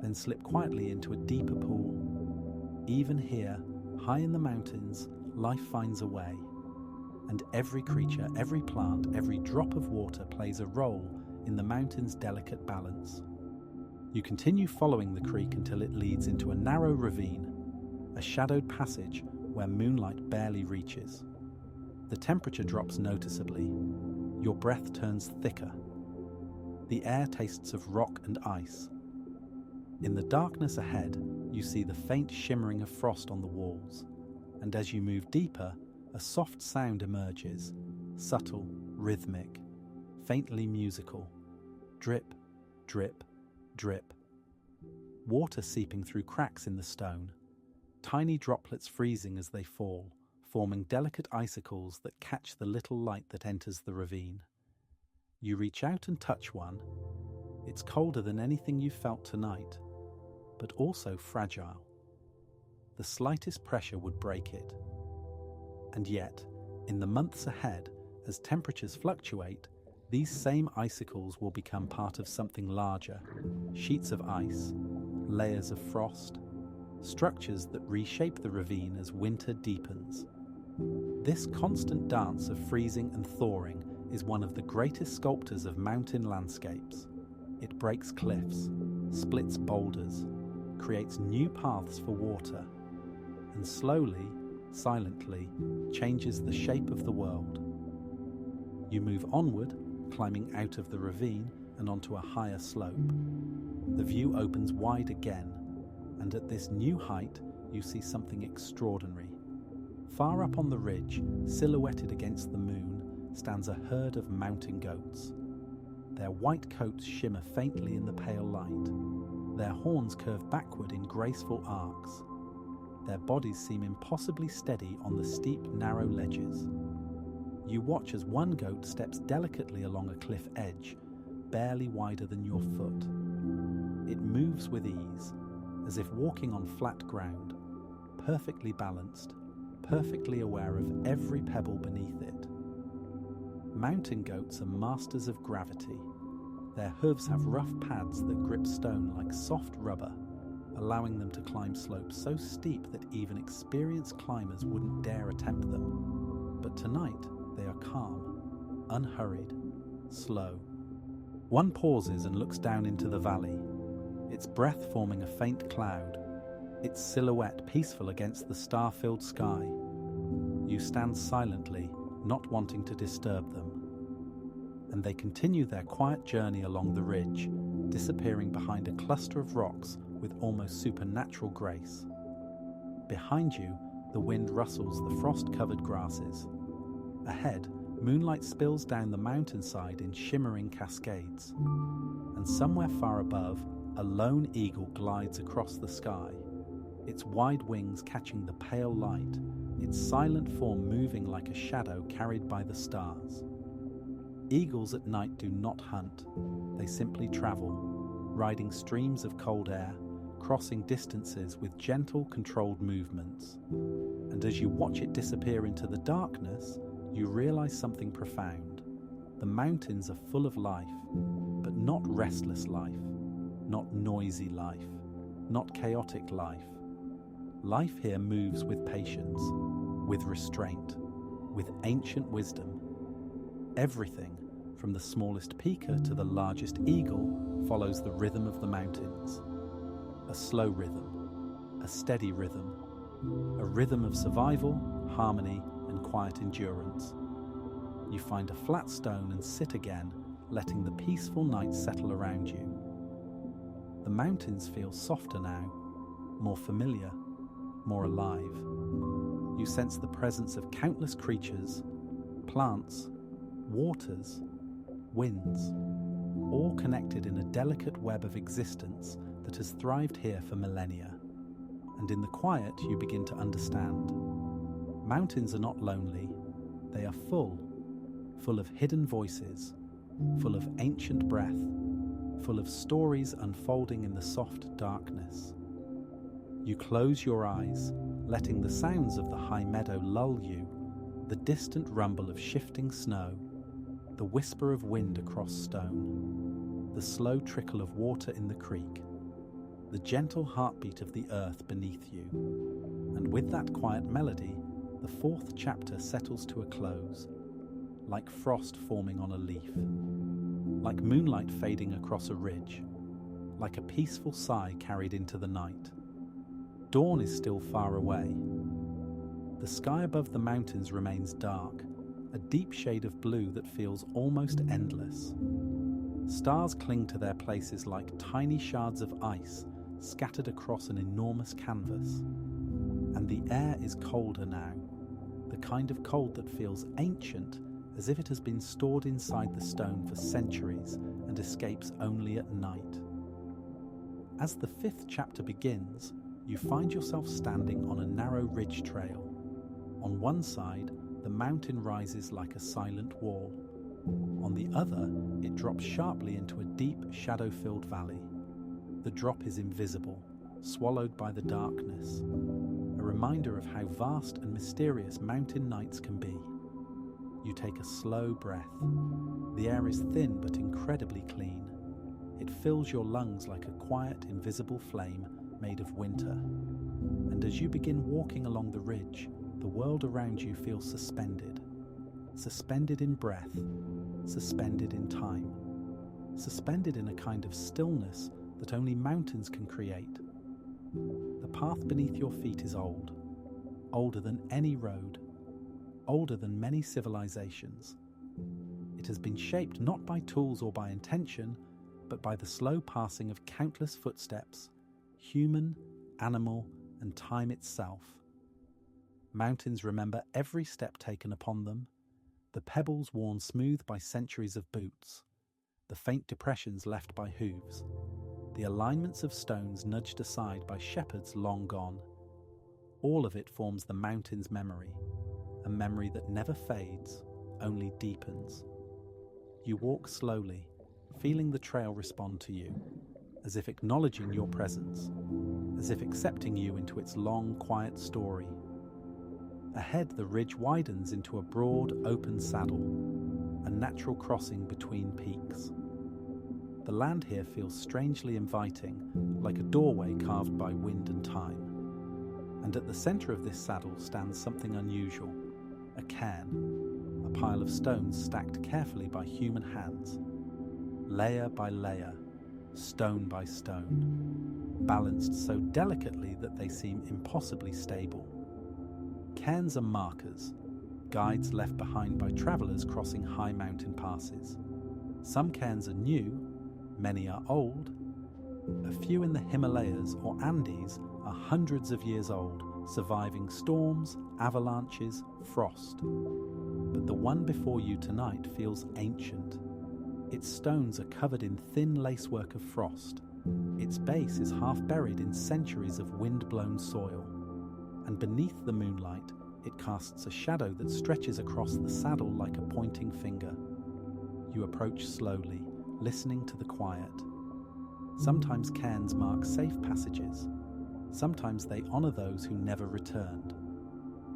then slip quietly into a deeper pool. Even here, high in the mountains, life finds a way. And every creature, every plant, every drop of water plays a role in the mountain's delicate balance. You continue following the creek until it leads into a narrow ravine, a shadowed passage where moonlight barely reaches. The temperature drops noticeably. Your breath turns thicker. The air tastes of rock and ice. In the darkness ahead, you see the faint shimmering of frost on the walls, and as you move deeper, a soft sound emerges, subtle, rhythmic, faintly musical. Drip, drip, drip. Water seeping through cracks in the stone, tiny droplets freezing as they fall, forming delicate icicles that catch the little light that enters the ravine. You reach out and touch one, It's colder than anything you felt tonight, but also fragile. The slightest pressure would break it. And yet, in the months ahead, as temperatures fluctuate, these same icicles will become part of something larger, sheets of ice, layers of frost, structures that reshape the ravine as winter deepens. This constant dance of freezing and thawing is one of the greatest sculptors of mountain landscapes. It breaks cliffs, splits boulders, creates new paths for water, and slowly, silently, changes the shape of the world. You move onward, climbing out of the ravine and onto a higher slope. The view opens wide again, and at this new height, you see something extraordinary. Far up on the ridge, silhouetted against the moon, stands a herd of mountain goats. Their white coats shimmer faintly in the pale light. Their horns curve backward in graceful arcs. Their bodies seem impossibly steady on the steep, narrow ledges. You watch as one goat steps delicately along a cliff edge, barely wider than your foot. It moves with ease, as if walking on flat ground, perfectly balanced, perfectly aware of every pebble beneath it. Mountain goats are masters of gravity. Their hooves have rough pads that grip stone like soft rubber, allowing them to climb slopes so steep that even experienced climbers wouldn't dare attempt them. But tonight, they are calm, unhurried, slow. One pauses and looks down into the valley, its breath forming a faint cloud, its silhouette peaceful against the star-filled sky. You stand silently, not wanting to disturb them. And they continue their quiet journey along the ridge, disappearing behind a cluster of rocks with almost supernatural grace. Behind you, the wind rustles the frost-covered grasses. Ahead, moonlight spills down the mountainside in shimmering cascades. And somewhere far above, a lone eagle glides across the sky, its wide wings catching the pale light, its silent form moving like a shadow carried by the stars. Eagles at night do not hunt, they simply travel, riding streams of cold air, crossing distances with gentle, controlled movements. And as you watch it disappear into the darkness, you realize something profound. The mountains are full of life, but not restless life, not noisy life, not chaotic life. Life here moves with patience, with restraint, with ancient wisdom. Everything, from the smallest pika to the largest eagle, follows the rhythm of the mountains. A slow rhythm, a steady rhythm, a rhythm of survival, harmony, and quiet endurance. You find a flat stone and sit again, letting the peaceful night settle around you. The mountains feel softer now, more familiar, more alive. You sense the presence of countless creatures, plants, waters, winds, all connected in a delicate web of existence that has thrived here for millennia. And in the quiet, you begin to understand. Mountains are not lonely. They are full of hidden voices, full of ancient breath, full of stories unfolding in the soft darkness. You close your eyes, letting the sounds of the high meadow lull you, the distant rumble of shifting snow, the whisper of wind across stone, the slow trickle of water in the creek, the gentle heartbeat of the earth beneath you. And with that quiet melody, the fourth chapter settles to a close, like frost forming on a leaf, like moonlight fading across a ridge, like a peaceful sigh carried into the night. Dawn is still far away. The sky above the mountains remains dark, a deep shade of blue that feels almost endless. Stars cling to their places like tiny shards of ice scattered across an enormous canvas. And the air is colder now, the kind of cold that feels ancient, as if it has been stored inside the stone for centuries and escapes only at night. As the fifth chapter begins, you find yourself standing on a narrow ridge trail. On one side, the mountain rises like a silent wall. On the other, It drops sharply into a deep, shadow-filled valley. The drop is invisible, swallowed by the darkness, a reminder of how vast and mysterious mountain nights can be. You take a slow breath. The air is thin but incredibly clean. It fills your lungs like a quiet, invisible flame made of winter. And as you begin walking along the ridge, the world around you feels suspended. Suspended in breath, suspended in time, suspended in a kind of stillness that only mountains can create. The path beneath your feet is old, older than any road, older than many civilizations. It has been shaped not by tools or by intention, but by the slow passing of countless footsteps, human, animal, and time itself. Mountains remember every step taken upon them, the pebbles worn smooth by centuries of boots, the faint depressions left by hooves, the alignments of stones nudged aside by shepherds long gone. All of it forms the mountain's memory, a memory that never fades, only deepens. You walk slowly, feeling the trail respond to you, as if acknowledging your presence, as if accepting you into its long, quiet story. Ahead, the ridge widens into a broad, open saddle, a natural crossing between peaks. The land here feels strangely inviting, like a doorway carved by wind and time. And at the center of this saddle stands something unusual, a cairn, a pile of stones stacked carefully by human hands, layer by layer, stone by stone, balanced so delicately that they seem impossibly stable. Cairns are markers, guides left behind by travelers crossing high mountain passes. Some cairns are new, many are old. A few in the Himalayas or Andes are hundreds of years old, surviving storms, avalanches, frost. But the one before you tonight feels ancient. Its stones are covered in thin lacework of frost. Its base is half buried in centuries of wind-blown soil. And beneath the moonlight, it casts a shadow that stretches across the saddle like a pointing finger. You approach slowly, listening to the quiet. Sometimes cairns mark safe passages. Sometimes they honor those who never returned.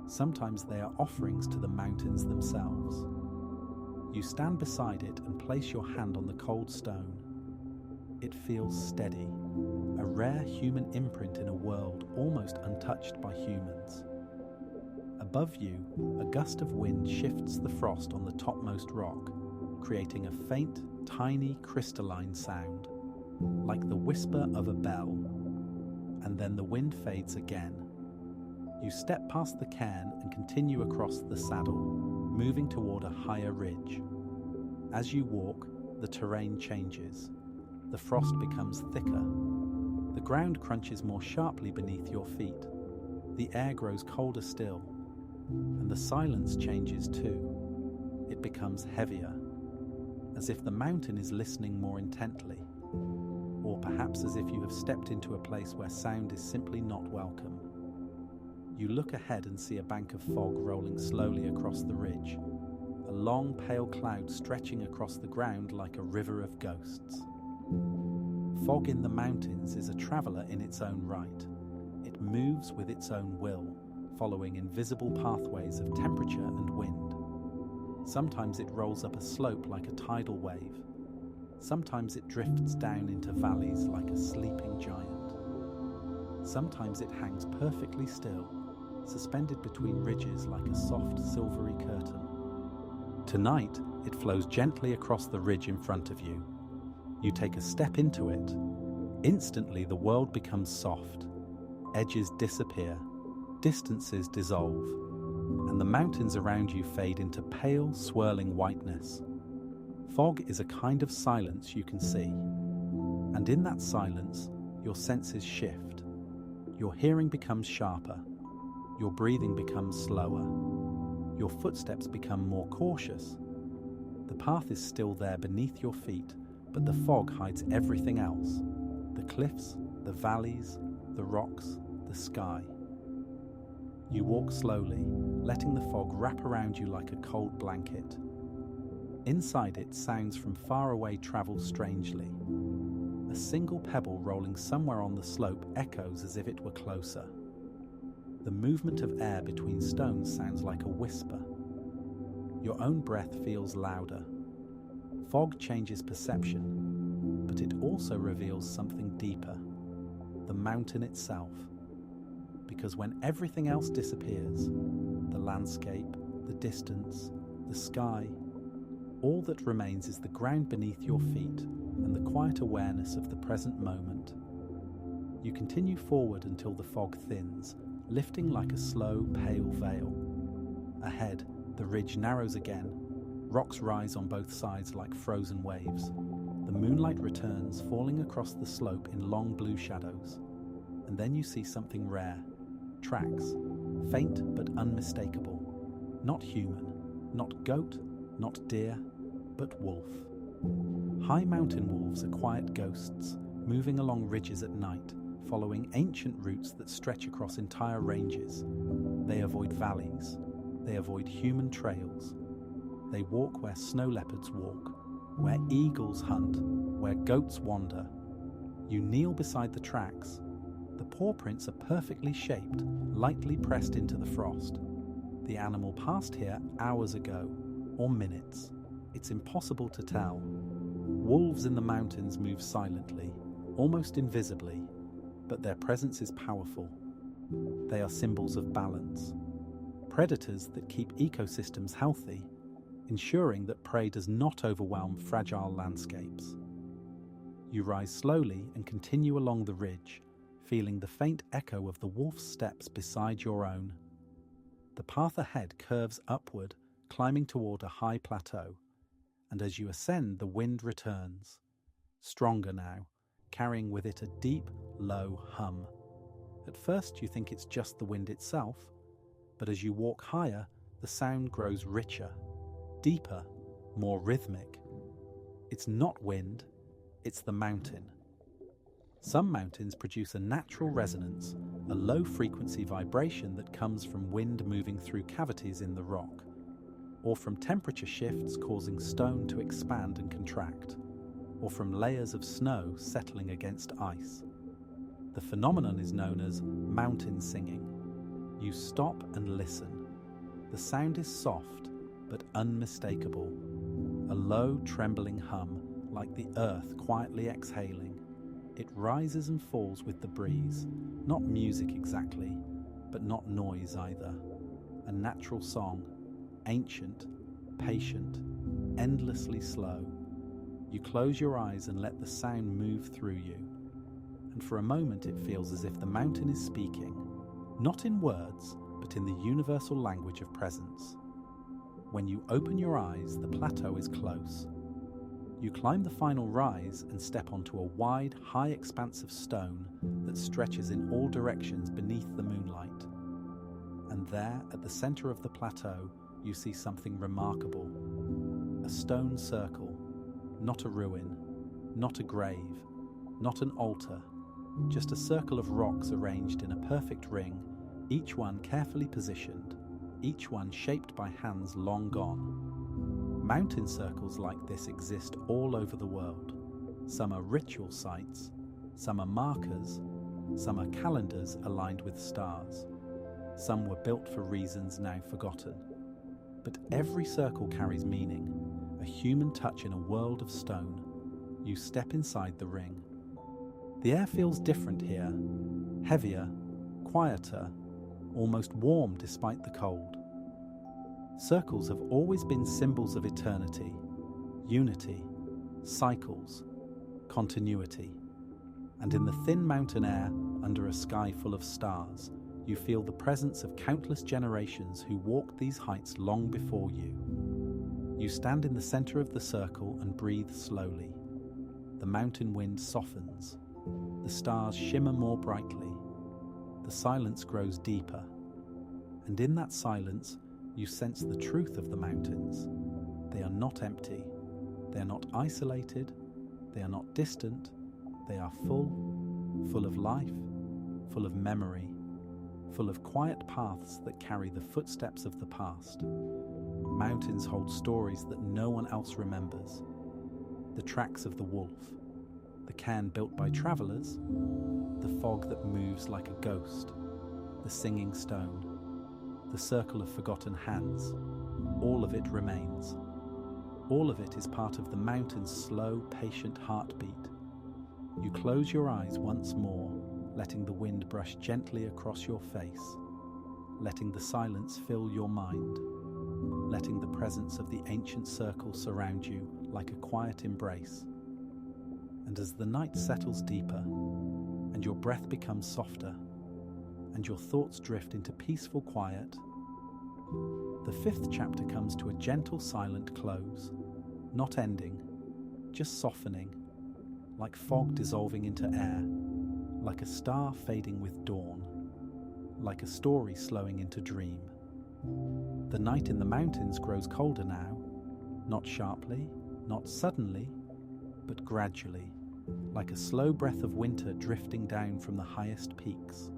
Sometimes they are offerings to the mountains themselves. You stand beside it and place your hand on the cold stone. It feels steady, a rare human imprint in a world almost untouched by humans. Above you, a gust of wind shifts the frost on the topmost rock, creating a faint, tiny, crystalline sound, like the whisper of a bell. And then the wind fades again. You step past the cairn and continue across the saddle, moving toward a higher ridge. As you walk, the terrain changes. The frost becomes thicker. The ground crunches more sharply beneath your feet. The air grows colder still. And the silence changes too. It becomes heavier, as if the mountain is listening more intently, or perhaps as if you have stepped into a place where sound is simply not welcome. You look ahead and see a bank of fog rolling slowly across the ridge, a long pale cloud stretching across the ground like a river of ghosts. Fog in the mountains is a traveler in its own right. It moves with its own will, following invisible pathways of temperature and wind. Sometimes it rolls up a slope like a tidal wave. Sometimes it drifts down into valleys like a sleeping giant. Sometimes it hangs perfectly still, suspended between ridges like a soft silvery curtain. Tonight, it flows gently across the ridge in front of you. You take a step into it. Instantly, the world becomes soft. Edges disappear. Distances dissolve, and the mountains around you fade into pale, swirling whiteness. Fog is a kind of silence you can see, and in that silence, your senses shift. Your hearing becomes sharper, your breathing becomes slower, your footsteps become more cautious. The path is still there beneath your feet, but the fog hides everything else: the cliffs, the valleys, the rocks, the sky. You walk slowly, letting the fog wrap around you like a cold blanket. Inside it, sounds from far away travel strangely. A single pebble rolling somewhere on the slope echoes as if it were closer. The movement of air between stones sounds like a whisper. Your own breath feels louder. Fog changes perception, but it also reveals something deeper, the mountain itself. Because when everything else disappears, the landscape, the distance, the sky, all that remains is the ground beneath your feet and the quiet awareness of the present moment. You continue forward until the fog thins, lifting like a slow, pale veil. Ahead, the ridge narrows again. Rocks rise on both sides like frozen waves. The moonlight returns, falling across the slope in long blue shadows. And then you see something rare. Tracks, faint but unmistakable. Not human, not goat, not deer, but wolf. High mountain wolves are quiet ghosts, moving along ridges at night, following ancient routes that stretch across entire ranges. They avoid valleys. They avoid human trails. They walk where snow leopards walk, where eagles hunt, where goats wander. You kneel beside the tracks. The paw prints are perfectly shaped, lightly pressed into the frost. The animal passed here hours ago, or minutes. It's impossible to tell. Wolves in the mountains move silently, almost invisibly, but their presence is powerful. They are symbols of balance. Predators that keep ecosystems healthy, ensuring that prey does not overwhelm fragile landscapes. You rise slowly and continue along the ridge, feeling the faint echo of the wolf's steps beside your own. The path ahead curves upward, climbing toward a high plateau, and as you ascend, the wind returns. Stronger now, carrying with it a deep, low hum. At first you think it's just the wind itself, but as you walk higher, the sound grows richer, deeper, more rhythmic. It's not wind, it's the mountain. Some mountains produce a natural resonance, a low-frequency vibration that comes from wind moving through cavities in the rock, or from temperature shifts causing stone to expand and contract, or from layers of snow settling against ice. The phenomenon is known as mountain singing. You stop and listen. The sound is soft, but unmistakable. A low, trembling hum, like the earth quietly exhaling. It rises and falls with the breeze, not music exactly, but not noise either. A natural song, ancient, patient, endlessly slow. You close your eyes and let the sound move through you. And for a moment it feels as if the mountain is speaking, not in words, but in the universal language of presence. When you open your eyes, the plateau is close. You climb the final rise and step onto a wide, high expanse of stone that stretches in all directions beneath the moonlight. And there, at the center of the plateau, you see something remarkable. A stone circle, not a ruin, not a grave, not an altar, just a circle of rocks arranged in a perfect ring, each one carefully positioned, each one shaped by hands long gone. Mountain circles like this exist all over the world. Some are ritual sites, some are markers, some are calendars aligned with stars. Some were built for reasons now forgotten. But every circle carries meaning, a human touch in a world of stone. You step inside the ring. The air feels different here, heavier, quieter, almost warm despite the cold. Circles have always been symbols of eternity, unity, cycles, continuity. And in the thin mountain air, under a sky full of stars, you feel the presence of countless generations who walked these heights long before you. You stand in the center of the circle and breathe slowly. The mountain wind softens. The stars shimmer more brightly. The silence grows deeper. And in that silence, you sense the truth of the mountains. They are not empty. They are not isolated. They are not distant. They are full of life, full of memory, full of quiet paths that carry the footsteps of the past. Mountains hold stories that no one else remembers. The tracks of the wolf, the cairn built by travelers, the fog that moves like a ghost, the singing stone, the circle of forgotten hands, all of it remains. All of it is part of the mountain's slow, patient heartbeat. You close your eyes once more, letting the wind brush gently across your face, letting the silence fill your mind, letting the presence of the ancient circle surround you like a quiet embrace. And as the night settles deeper, and your breath becomes softer, and your thoughts drift into peaceful quiet, the fifth chapter comes to a gentle, silent close, not ending, just softening, like fog dissolving into air, like a star fading with dawn, like a story slowing into dream. The night in the mountains grows colder now, not sharply, not suddenly, but gradually, like a slow breath of winter drifting down from the highest peaks.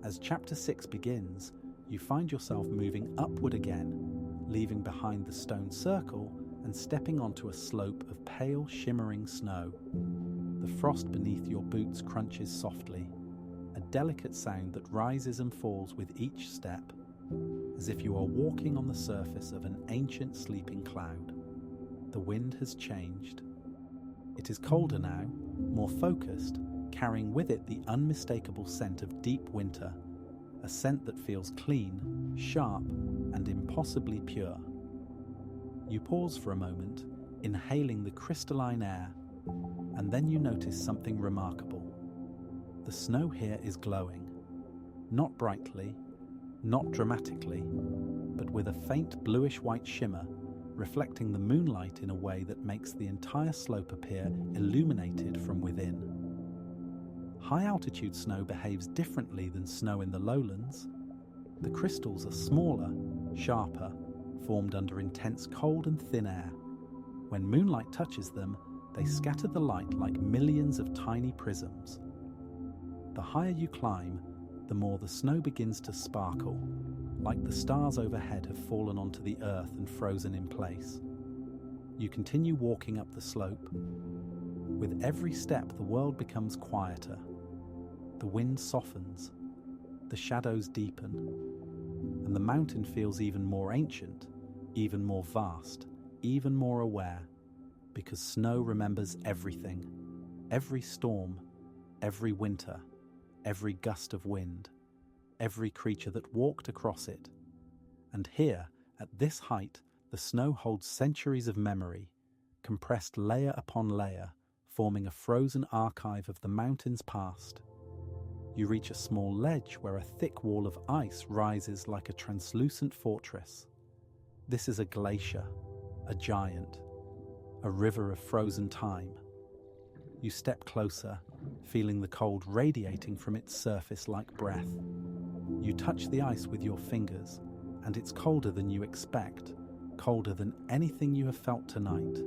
As chapter 6 begins, you find yourself moving upward again, leaving behind the stone circle and stepping onto a slope of pale, shimmering snow. The frost beneath your boots crunches softly, a delicate sound that rises and falls with each step, as if you are walking on the surface of an ancient sleeping cloud. The wind has changed. It is colder now, more focused, carrying with it the unmistakable scent of deep winter, a scent that feels clean, sharp, and impossibly pure. You pause for a moment, inhaling the crystalline air, and then you notice something remarkable. The snow here is glowing, not brightly, not dramatically, but with a faint bluish-white shimmer, reflecting the moonlight in a way that makes the entire slope appear illuminated from within. High-altitude snow behaves differently than snow in the lowlands. The crystals are smaller, sharper, formed under intense cold and thin air. When moonlight touches them, they scatter the light like millions of tiny prisms. The higher you climb, the more the snow begins to sparkle, like the stars overhead have fallen onto the earth and frozen in place. You continue walking up the slope. With every step, the world becomes quieter. The wind softens, the shadows deepen, and the mountain feels even more ancient, even more vast, even more aware, because snow remembers everything, every storm, every winter, every gust of wind, every creature that walked across it. And here, at this height, the snow holds centuries of memory, compressed layer upon layer, forming a frozen archive of the mountain's past. You reach a small ledge where a thick wall of ice rises like a translucent fortress. This is a glacier, a giant, a river of frozen time. You step closer, feeling the cold radiating from its surface like breath. You touch the ice with your fingers, and it's colder than you expect, colder than anything you have felt tonight.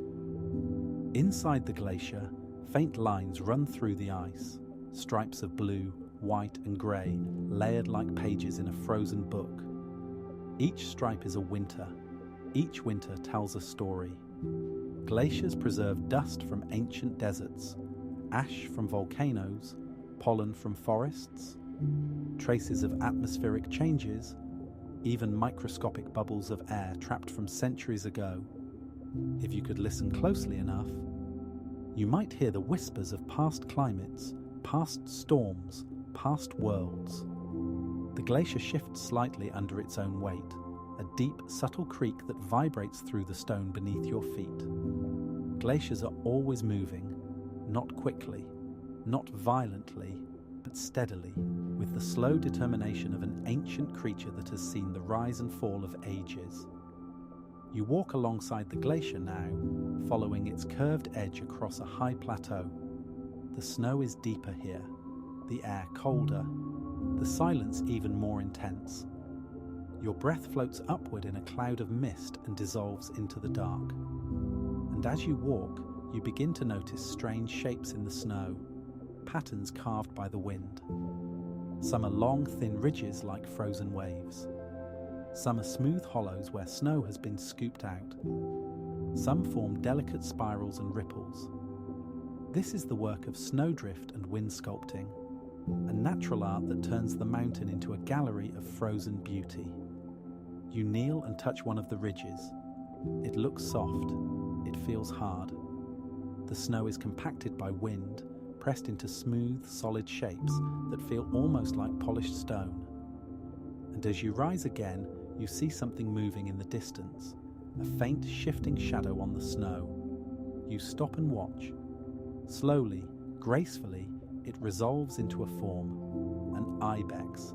Inside the glacier, faint lines run through the ice, stripes of blue, white and grey, layered like pages in a frozen book. Each stripe is a winter. Each winter tells a story. Glaciers preserve dust from ancient deserts, ash from volcanoes, pollen from forests, traces of atmospheric changes, even microscopic bubbles of air trapped from centuries ago. If you could listen closely enough, you might hear the whispers of past climates, past storms, past worlds. The glacier shifts slightly under its own weight, a deep, subtle creak that vibrates through the stone beneath your feet. Glaciers are always moving, not quickly, not violently, but steadily, with the slow determination of an ancient creature that has seen the rise and fall of ages. You walk alongside the glacier now, following its curved edge across a high plateau. The snow is deeper here, the air colder, the silence even more intense. Your breath floats upward in a cloud of mist and dissolves into the dark. And as you walk, you begin to notice strange shapes in the snow, patterns carved by the wind. Some are long, thin ridges like frozen waves. Some are smooth hollows where snow has been scooped out. Some form delicate spirals and ripples. This is the work of snowdrift and wind sculpting, a natural art that turns the mountain into a gallery of frozen beauty. You kneel and touch one of the ridges. It looks soft. It feels hard. The snow is compacted by wind, pressed into smooth, solid shapes that feel almost like polished stone. And as you rise again, you see something moving in the distance, a faint shifting shadow on the snow. You stop and watch. Slowly, gracefully, it resolves into a form, an ibex,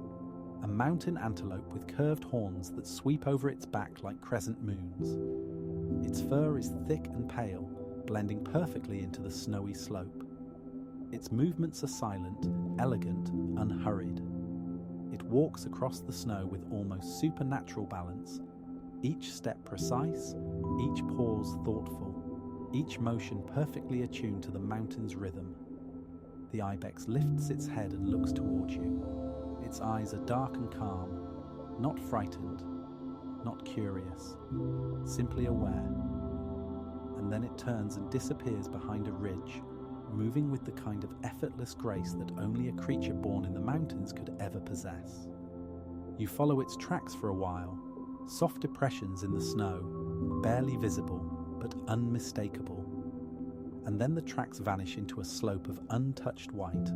a mountain antelope with curved horns that sweep over its back like crescent moons. Its fur is thick and pale, blending perfectly into the snowy slope. Its movements are silent, elegant, unhurried. It walks across the snow with almost supernatural balance, each step precise, each pause thoughtful, each motion perfectly attuned to the mountain's rhythm. The ibex lifts its head and looks toward you. Its eyes are dark and calm, not frightened, not curious, simply aware. And then it turns and disappears behind a ridge, moving with the kind of effortless grace that only a creature born in the mountains could ever possess. You follow its tracks for a while, soft depressions in the snow, barely visible but unmistakable. And then the tracks vanish into a slope of untouched white.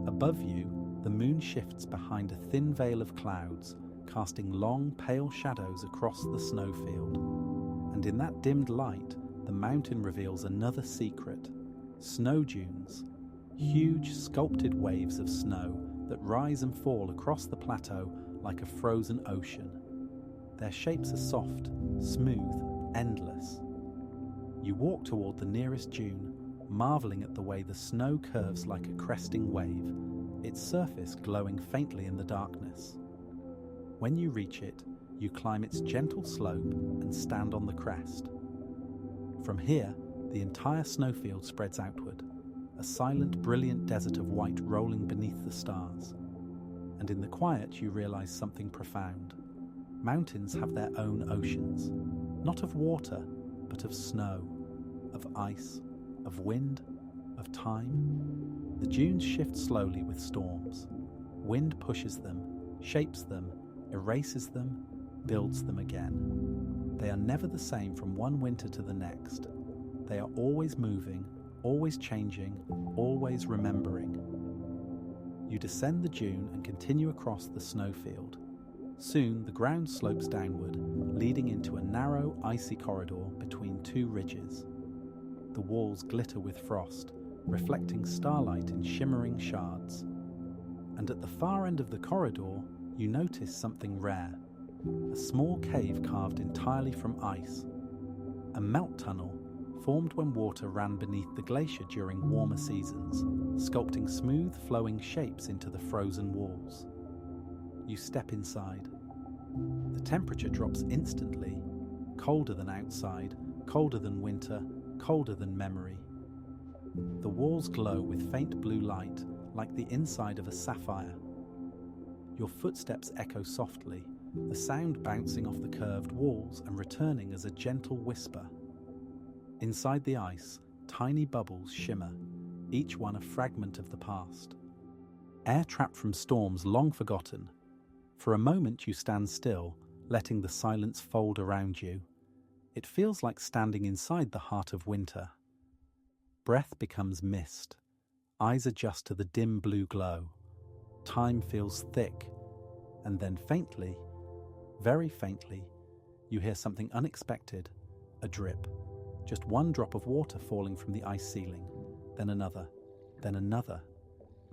Above you, the moon shifts behind a thin veil of clouds, casting long, pale shadows across the snowfield. And in that dimmed light, the mountain reveals another secret. Snow dunes, huge sculpted waves of snow that rise and fall across the plateau like a frozen ocean. Their shapes are soft, smooth, endless. You walk toward the nearest dune, marveling at the way the snow curves like a cresting wave, its surface glowing faintly in the darkness. When you reach it, you climb its gentle slope and stand on the crest. From here, the entire snowfield spreads outward, a silent, brilliant desert of white rolling beneath the stars. And in the quiet, you realize something profound. Mountains have their own oceans, not of water, but of snow, of ice, of wind, of time. The dunes shift slowly with storms. Wind pushes them, shapes them, erases them, builds them again. They are never the same from one winter to the next. They are always moving, always changing, always remembering. You descend the dune and continue across the snowfield. Soon the ground slopes downward, leading into a narrow, icy corridor between two ridges. The walls glitter with frost, reflecting starlight in shimmering shards. And at the far end of the corridor, you notice something rare. A small cave carved entirely from ice. A melt tunnel formed when water ran beneath the glacier during warmer seasons, sculpting smooth, flowing shapes into the frozen walls. You step inside. The temperature drops instantly, colder than outside, colder than winter, colder than memory. The walls glow with faint blue light, like the inside of a sapphire. Your footsteps echo softly, the sound bouncing off the curved walls and returning as a gentle whisper. Inside the ice, tiny bubbles shimmer, each one a fragment of the past. Air trapped from storms long forgotten. For a moment you stand still, letting the silence fold around you. It feels like standing inside the heart of winter. Breath becomes mist. Eyes adjust to the dim blue glow. Time feels thick. And then faintly, very faintly, you hear something unexpected, a drip. Just one drop of water falling from the ice ceiling, then another,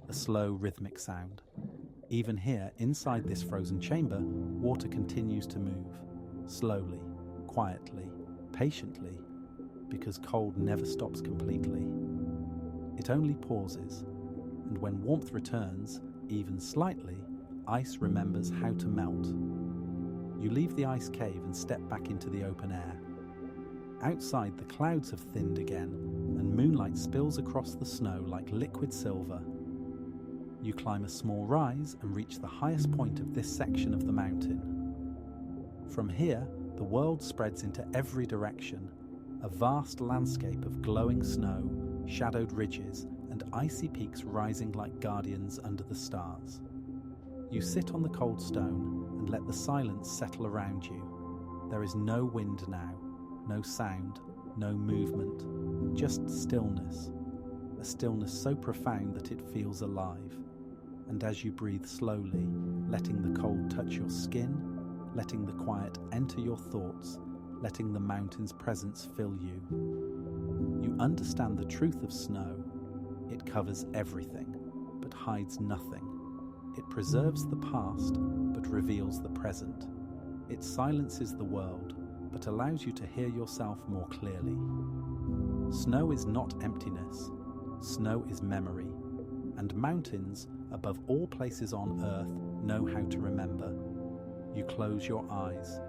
a slow rhythmic sound. Even here, inside this frozen chamber, water continues to move, slowly, quietly, patiently, because cold never stops completely. It only pauses, and when warmth returns, even slightly, ice remembers how to melt. You leave the ice cave and step back into the open air. Outside, the clouds have thinned again, and moonlight spills across the snow like liquid silver. You climb a small rise and reach the highest point of this section of the mountain. From here, the world spreads into every direction, a vast landscape of glowing snow, shadowed ridges, and icy peaks rising like guardians under the stars. You sit on the cold stone and let the silence settle around you. There is no wind now, no sound, no movement, just stillness. A stillness so profound that it feels alive. And as you breathe slowly, letting the cold touch your skin, letting the quiet enter your thoughts, letting the mountain's presence fill you, you understand the truth of snow. It covers everything, but hides nothing. It preserves the past, but reveals the present. It silences the world, but allows you to hear yourself more clearly. Snow is not emptiness. Snow is memory. And mountains, above all places on earth, know how to remember. You close your eyes.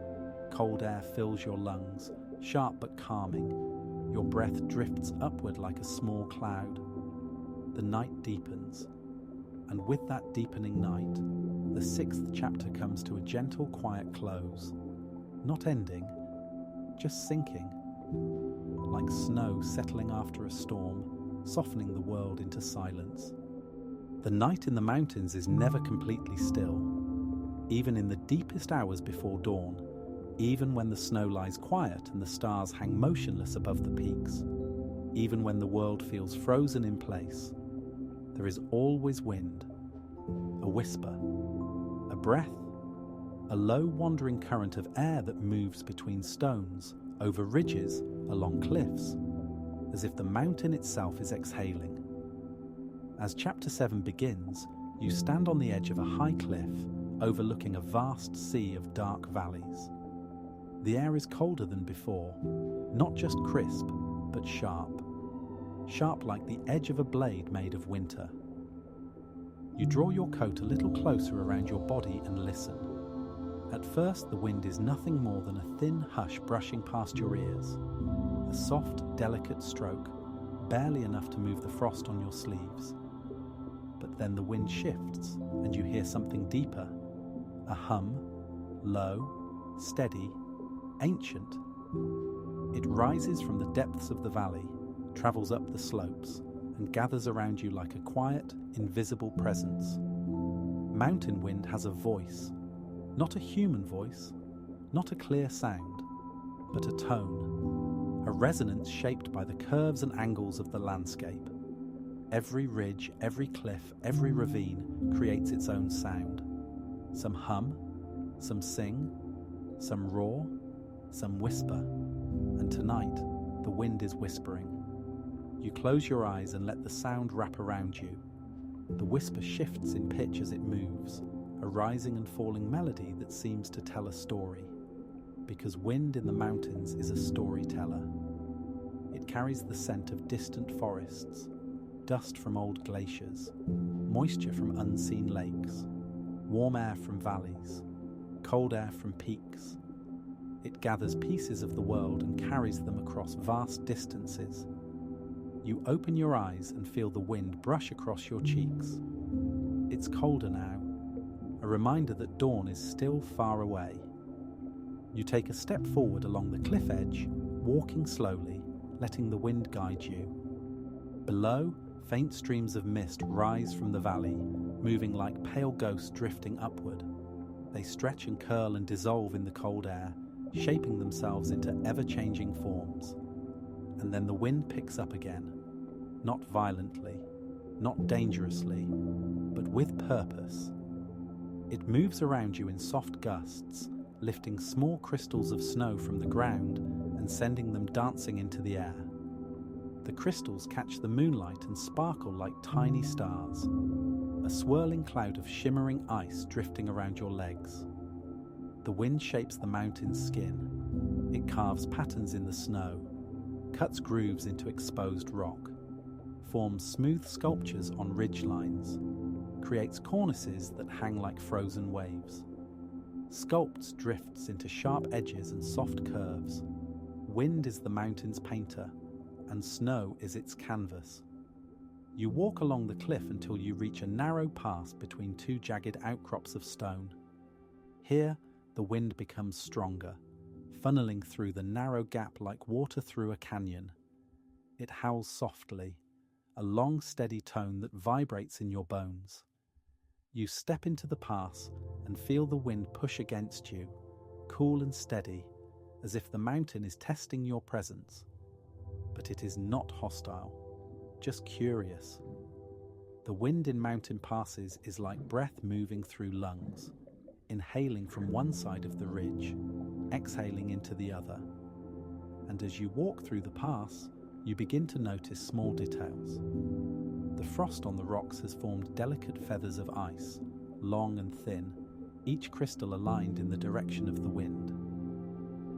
Cold air fills your lungs, sharp but calming. Your breath drifts upward like a small cloud. The night deepens. And with that deepening night, the 6th chapter comes to a gentle, quiet close. Not ending, just sinking. Like snow settling after a storm, softening the world into silence. The night in the mountains is never completely still. Even in the deepest hours before dawn, even when the snow lies quiet and the stars hang motionless above the peaks, even when the world feels frozen in place, there is always wind, a whisper, a breath, a low wandering current of air that moves between stones, over ridges, along cliffs, as if the mountain itself is exhaling. As chapter 7 begins, you stand on the edge of a high cliff, overlooking a vast sea of dark valleys. The air is colder than before, not just crisp, but sharp. Sharp like the edge of a blade made of winter. You draw your coat a little closer around your body and listen. At first, the wind is nothing more than a thin hush brushing past your ears. A soft, delicate stroke, barely enough to move the frost on your sleeves. But then the wind shifts, and you hear something deeper. A hum, low, steady, ancient. It rises from the depths of the valley, travels up the slopes, and gathers around you like a quiet, invisible presence. Mountain wind has a voice, not a human voice, not a clear sound, but a tone, a resonance shaped by the curves and angles of the landscape. Every ridge, every cliff, every ravine creates its own sound. Some hum, some sing, some roar, some whisper, and tonight the wind is whispering. You close your eyes and let the sound wrap around you. The whisper shifts in pitch as it moves, a rising and falling melody that seems to tell a story. Because wind in the mountains is a storyteller. It carries the scent of distant forests, dust from old glaciers, moisture from unseen lakes, warm air from valleys, cold air from peaks. It gathers pieces of the world and carries them across vast distances. You open your eyes and feel the wind brush across your cheeks. It's colder now, a reminder that dawn is still far away. You take a step forward along the cliff edge, walking slowly, letting the wind guide you. Below, faint streams of mist rise from the valley, moving like pale ghosts drifting upward. They stretch and curl and dissolve in the cold air, shaping themselves into ever-changing forms. And then the wind picks up again, not violently, not dangerously, but with purpose. It moves around you in soft gusts, lifting small crystals of snow from the ground and sending them dancing into the air. The crystals catch the moonlight and sparkle like tiny stars, a swirling cloud of shimmering ice drifting around your legs. The wind shapes the mountain's skin. It carves patterns in the snow, cuts grooves into exposed rock, forms smooth sculptures on ridge lines, creates cornices that hang like frozen waves, sculpts drifts into sharp edges and soft curves. Wind is the mountain's painter, and snow is its canvas. You walk along the cliff until you reach a narrow pass between two jagged outcrops of stone. Here, the wind becomes stronger, funneling through the narrow gap like water through a canyon. It howls softly, a long, steady tone that vibrates in your bones. You step into the pass and feel the wind push against you, cool and steady, as if the mountain is testing your presence. But it is not hostile, just curious. The wind in mountain passes is like breath moving through lungs, inhaling from one side of the ridge, exhaling into the other. And as you walk through the pass, you begin to notice small details. The frost on the rocks has formed delicate feathers of ice, long and thin, each crystal aligned in the direction of the wind.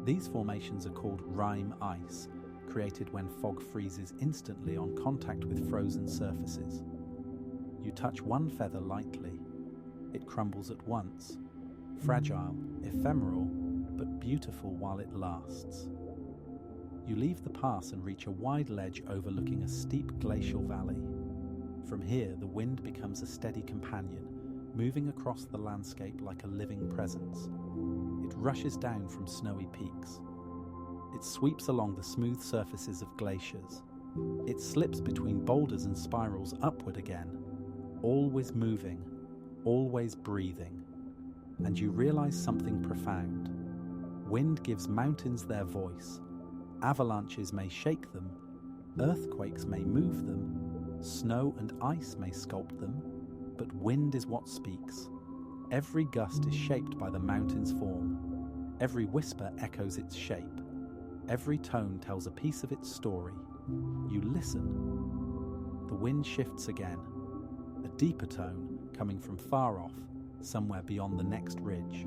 These formations are called rime ice, created when fog freezes instantly on contact with frozen surfaces. You touch one feather lightly. It crumbles at once, fragile, ephemeral, but beautiful while it lasts. You leave the pass and reach a wide ledge overlooking a steep glacial valley. From here, the wind becomes a steady companion, moving across the landscape like a living presence. It rushes down from snowy peaks. It sweeps along the smooth surfaces of glaciers. It slips between boulders and spirals upward again, always moving, always breathing. And you realize something profound. Wind gives mountains their voice. Avalanches may shake them, earthquakes may move them, snow and ice may sculpt them, but wind is what speaks. Every gust is shaped by the mountain's form. Every whisper echoes its shape. Every tone tells a piece of its story. You listen. The wind shifts again, a deeper tone coming from far off, somewhere beyond the next ridge.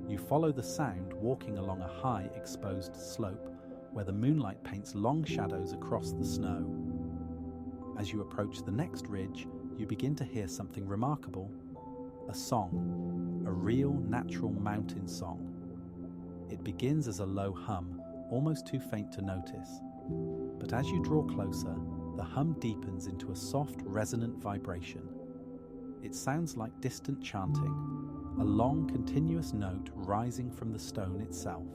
You follow the sound, walking along a high, exposed slope where the moonlight paints long shadows across the snow. As you approach the next ridge, you begin to hear something remarkable. A song, a real, natural mountain song. It begins as a low hum, almost too faint to notice. But as you draw closer, the hum deepens into a soft, resonant vibration. It sounds like distant chanting, a long, continuous note rising from the stone itself.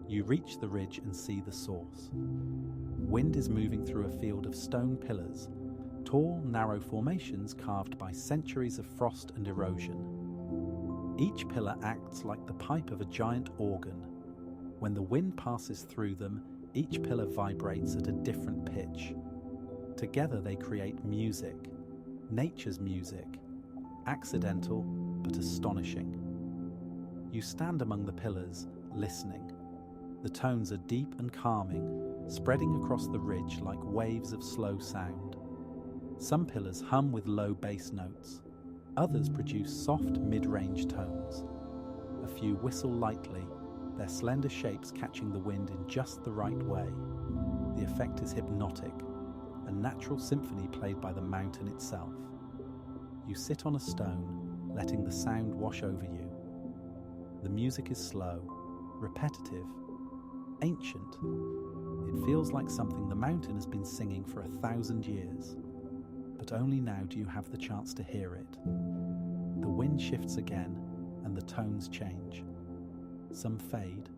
You reach the ridge and see the source. Wind is moving through a field of stone pillars, tall, narrow formations carved by centuries of frost and erosion. Each pillar acts like the pipe of a giant organ. When the wind passes through them, each pillar vibrates at a different pitch. Together they create music, nature's music, accidental but astonishing. You stand among the pillars, listening. The tones are deep and calming, spreading across the ridge like waves of slow sound. Some pillars hum with low bass notes. Others produce soft mid-range tones. A few whistle lightly, their slender shapes catching the wind in just the right way. The effect is hypnotic, a natural symphony played by the mountain itself. You sit on a stone, letting the sound wash over you. The music is slow, repetitive, ancient. It feels like something the mountain has been singing for 1,000 years. But only now do you have the chance to hear it. The wind shifts again, and the tones change. Some fade,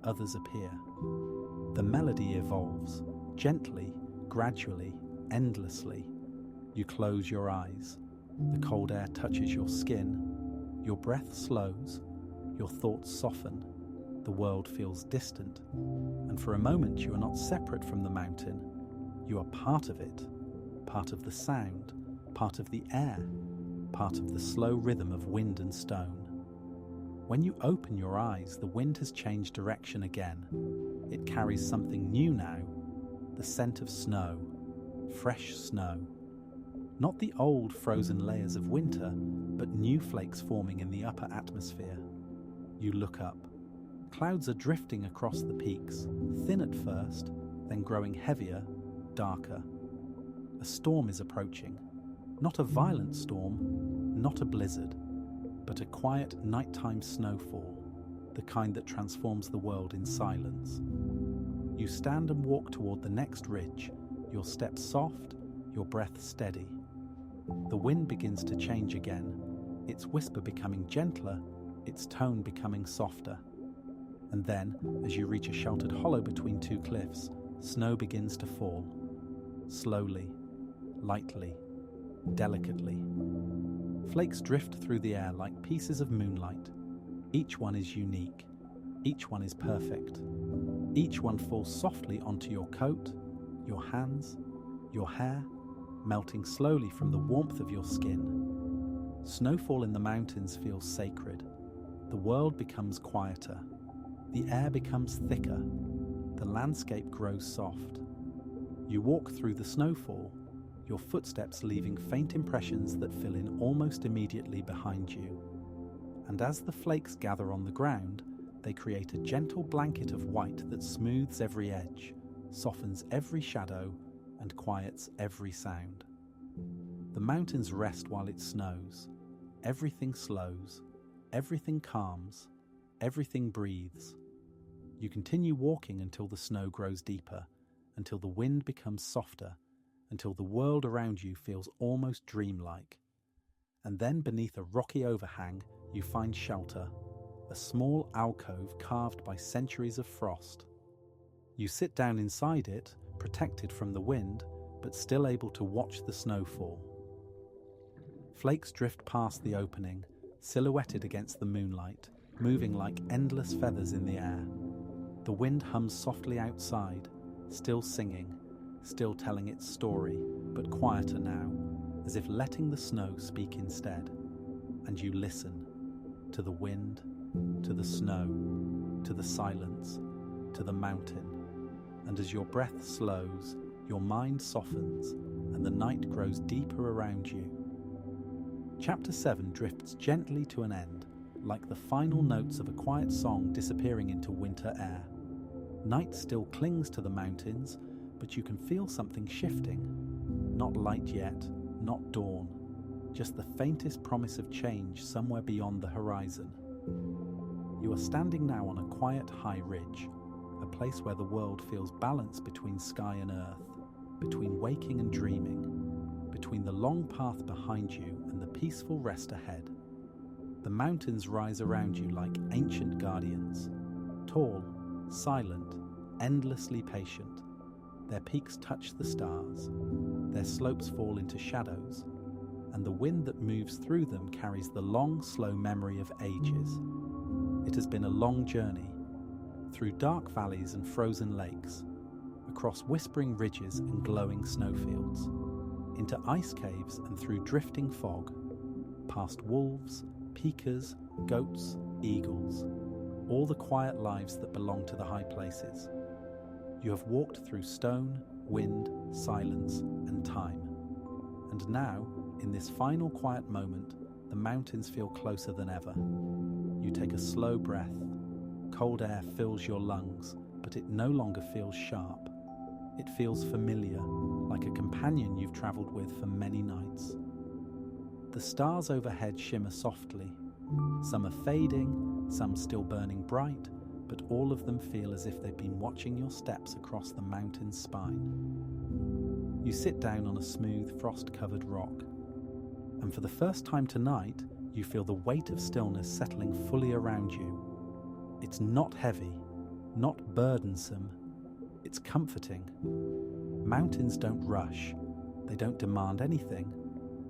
others appear. The melody evolves, gently, gradually, endlessly. You close your eyes. The cold air touches your skin. Your breath slows. Your thoughts soften. The world feels distant. And for a moment you are not separate from the mountain. You are part of it. Part of the sound. Part of the air. Part of the slow rhythm of wind and stone. When you open your eyes, the wind has changed direction again. It carries something new now. The scent of snow. Fresh snow. Not the old frozen layers of winter, but new flakes forming in the upper atmosphere. You look up. Clouds are drifting across the peaks, thin at first, then growing heavier, darker. A storm is approaching. Not a violent storm, not a blizzard, but a quiet nighttime snowfall, the kind that transforms the world in silence. You stand and walk toward the next ridge, your steps soft, your breath steady. The wind begins to change again, its whisper becoming gentler, its tone becoming softer. And then, as you reach a sheltered hollow between two cliffs, snow begins to fall. Slowly, lightly, delicately. Flakes drift through the air like pieces of moonlight. Each one is unique. Each one is perfect. Each one falls softly onto your coat, your hands, your hair, melting slowly from the warmth of your skin. Snowfall in the mountains feels sacred. The world becomes quieter. The air becomes thicker. The landscape grows soft. You walk through the snowfall, your footsteps leaving faint impressions that fill in almost immediately behind you. And as the flakes gather on the ground, they create a gentle blanket of white that smooths every edge, softens every shadow, and quiets every sound. The mountains rest while it snows. Everything slows. Everything calms. Everything breathes. You continue walking until the snow grows deeper, until the wind becomes softer, until the world around you feels almost dreamlike. And then beneath a rocky overhang, you find shelter, a small alcove carved by centuries of frost. You sit down inside it, protected from the wind, but still able to watch the snow fall. Flakes drift past the opening, silhouetted against the moonlight, moving like endless feathers in the air. The wind hums softly outside, still singing, still telling its story, but quieter now, as if letting the snow speak instead. And you listen, to the wind, to the snow, to the silence, to the mountain. And as your breath slows, your mind softens, and the night grows deeper around you. Chapter 7 drifts gently to an end, like the final notes of a quiet song disappearing into winter air. Night still clings to the mountains, but you can feel something shifting. Not light yet, not dawn, just the faintest promise of change somewhere beyond the horizon. You are standing now on a quiet high ridge, a place where the world feels balance between sky and earth, between waking and dreaming, between the long path behind you and the peaceful rest ahead. The mountains rise around you like ancient guardians, tall, silent, endlessly patient. Their peaks touch the stars, their slopes fall into shadows, and the wind that moves through them carries the long, slow memory of ages. It has been a long journey, through dark valleys and frozen lakes, across whispering ridges and glowing snowfields, into ice caves and through drifting fog, past wolves, peakers, goats, eagles, all the quiet lives that belong to the high places. You have walked through stone, wind, silence, and time. And now, in this final quiet moment, the mountains feel closer than ever. You take a slow breath. Cold air fills your lungs, but it no longer feels sharp. It feels familiar, like a companion you've traveled with for many nights. The stars overhead shimmer softly. Some are fading, some still burning bright, but all of them feel as if they've been watching your steps across the mountain's spine. You sit down on a smooth, frost-covered rock, and for the first time tonight, you feel the weight of stillness settling fully around you. It's not heavy, not burdensome, it's comforting. Mountains don't rush, they don't demand anything,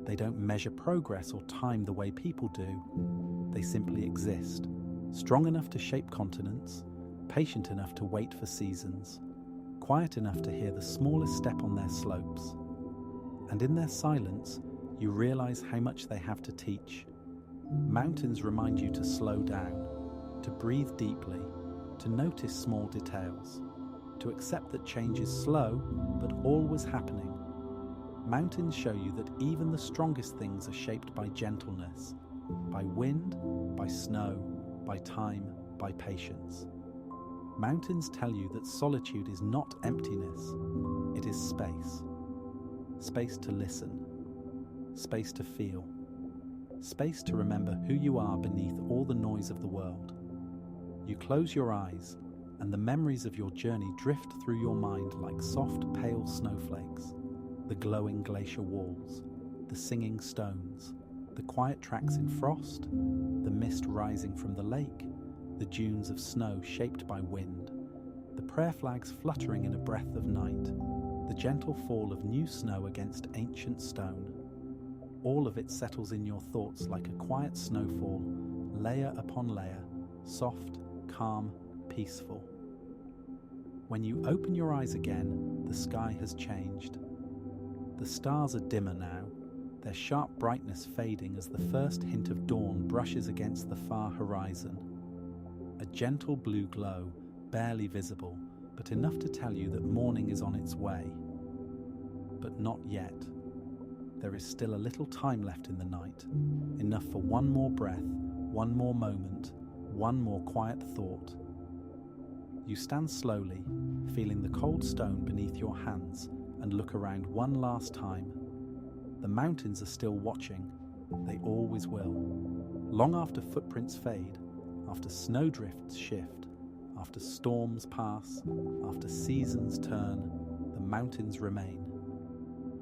they don't measure progress or time the way people do. They simply exist, strong enough to shape continents, patient enough to wait for seasons, quiet enough to hear the smallest step on their slopes. And in their silence, you realize how much they have to teach. Mountains remind you to slow down, to breathe deeply, to notice small details, to accept that change is slow, but always happening. Mountains show you that even the strongest things are shaped by gentleness, by wind, by snow, by time, by patience. Mountains tell you that solitude is not emptiness, it is space. Space to listen, space to feel, space to remember who you are beneath all the noise of the world. You close your eyes, and the memories of your journey drift through your mind like soft, pale snowflakes. The glowing glacier walls, the singing stones, The quiet tracks in frost, the mist rising from the lake, the dunes of snow shaped by wind, the prayer flags fluttering in a breath of night, the gentle fall of new snow against ancient stone. All of it settles in your thoughts like a quiet snowfall, layer upon layer, soft, calm, peaceful. When you open your eyes again, the sky has changed. The stars are dimmer now, their sharp brightness fading as the first hint of dawn brushes against the far horizon. A gentle blue glow, barely visible, but enough to tell you that morning is on its way. But not yet. There is still a little time left in the night, enough for one more breath, one more moment, one more quiet thought. You stand slowly, feeling the cold stone beneath your hands, and look around one last time. The mountains are still watching. They always will. Long after footprints fade, after snowdrifts shift, after storms pass, after seasons turn, the mountains remain.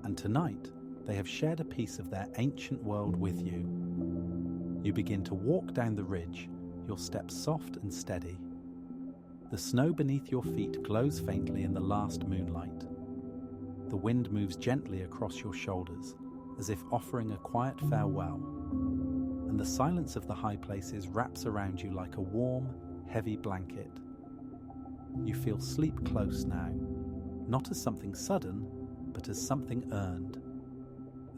And tonight, they have shared a piece of their ancient world with you. You begin to walk down the ridge, your steps soft and steady. The snow beneath your feet glows faintly in the last moonlight. The wind moves gently across your shoulders, as if offering a quiet farewell. And the silence of the high places wraps around you like a warm, heavy blanket. You feel sleep close now, not as something sudden, but as something earned.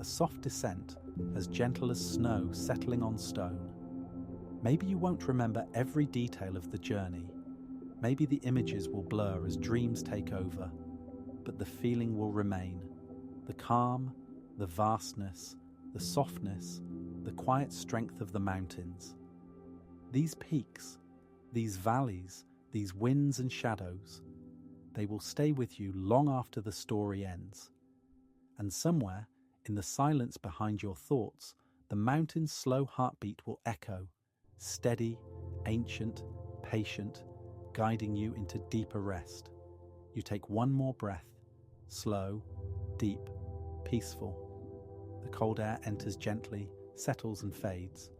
A soft descent, as gentle as snow settling on stone. Maybe you won't remember every detail of the journey. Maybe the images will blur as dreams take over, but the feeling will remain. The calm, the vastness, the softness, the quiet strength of the mountains. These peaks, these valleys, these winds and shadows, they will stay with you long after the story ends. And somewhere, in the silence behind your thoughts, the mountain's slow heartbeat will echo, steady, ancient, patient, guiding you into deeper rest. You take one more breath, slow, deep, peaceful. The cold air enters gently, settles and fades.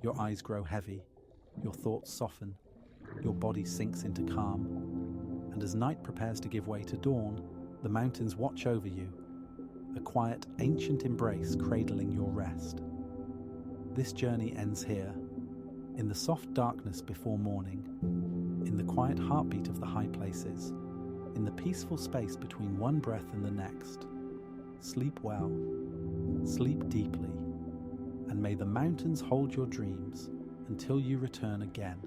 Your eyes grow heavy, your thoughts soften, your body sinks into calm. And as night prepares to give way to dawn, the mountains watch over you, a quiet, ancient embrace cradling your rest. This journey ends here, in the soft darkness before morning, in the quiet heartbeat of the high places, in the peaceful space between one breath and the next. Sleep well, sleep deeply, and may the mountains hold your dreams until you return again.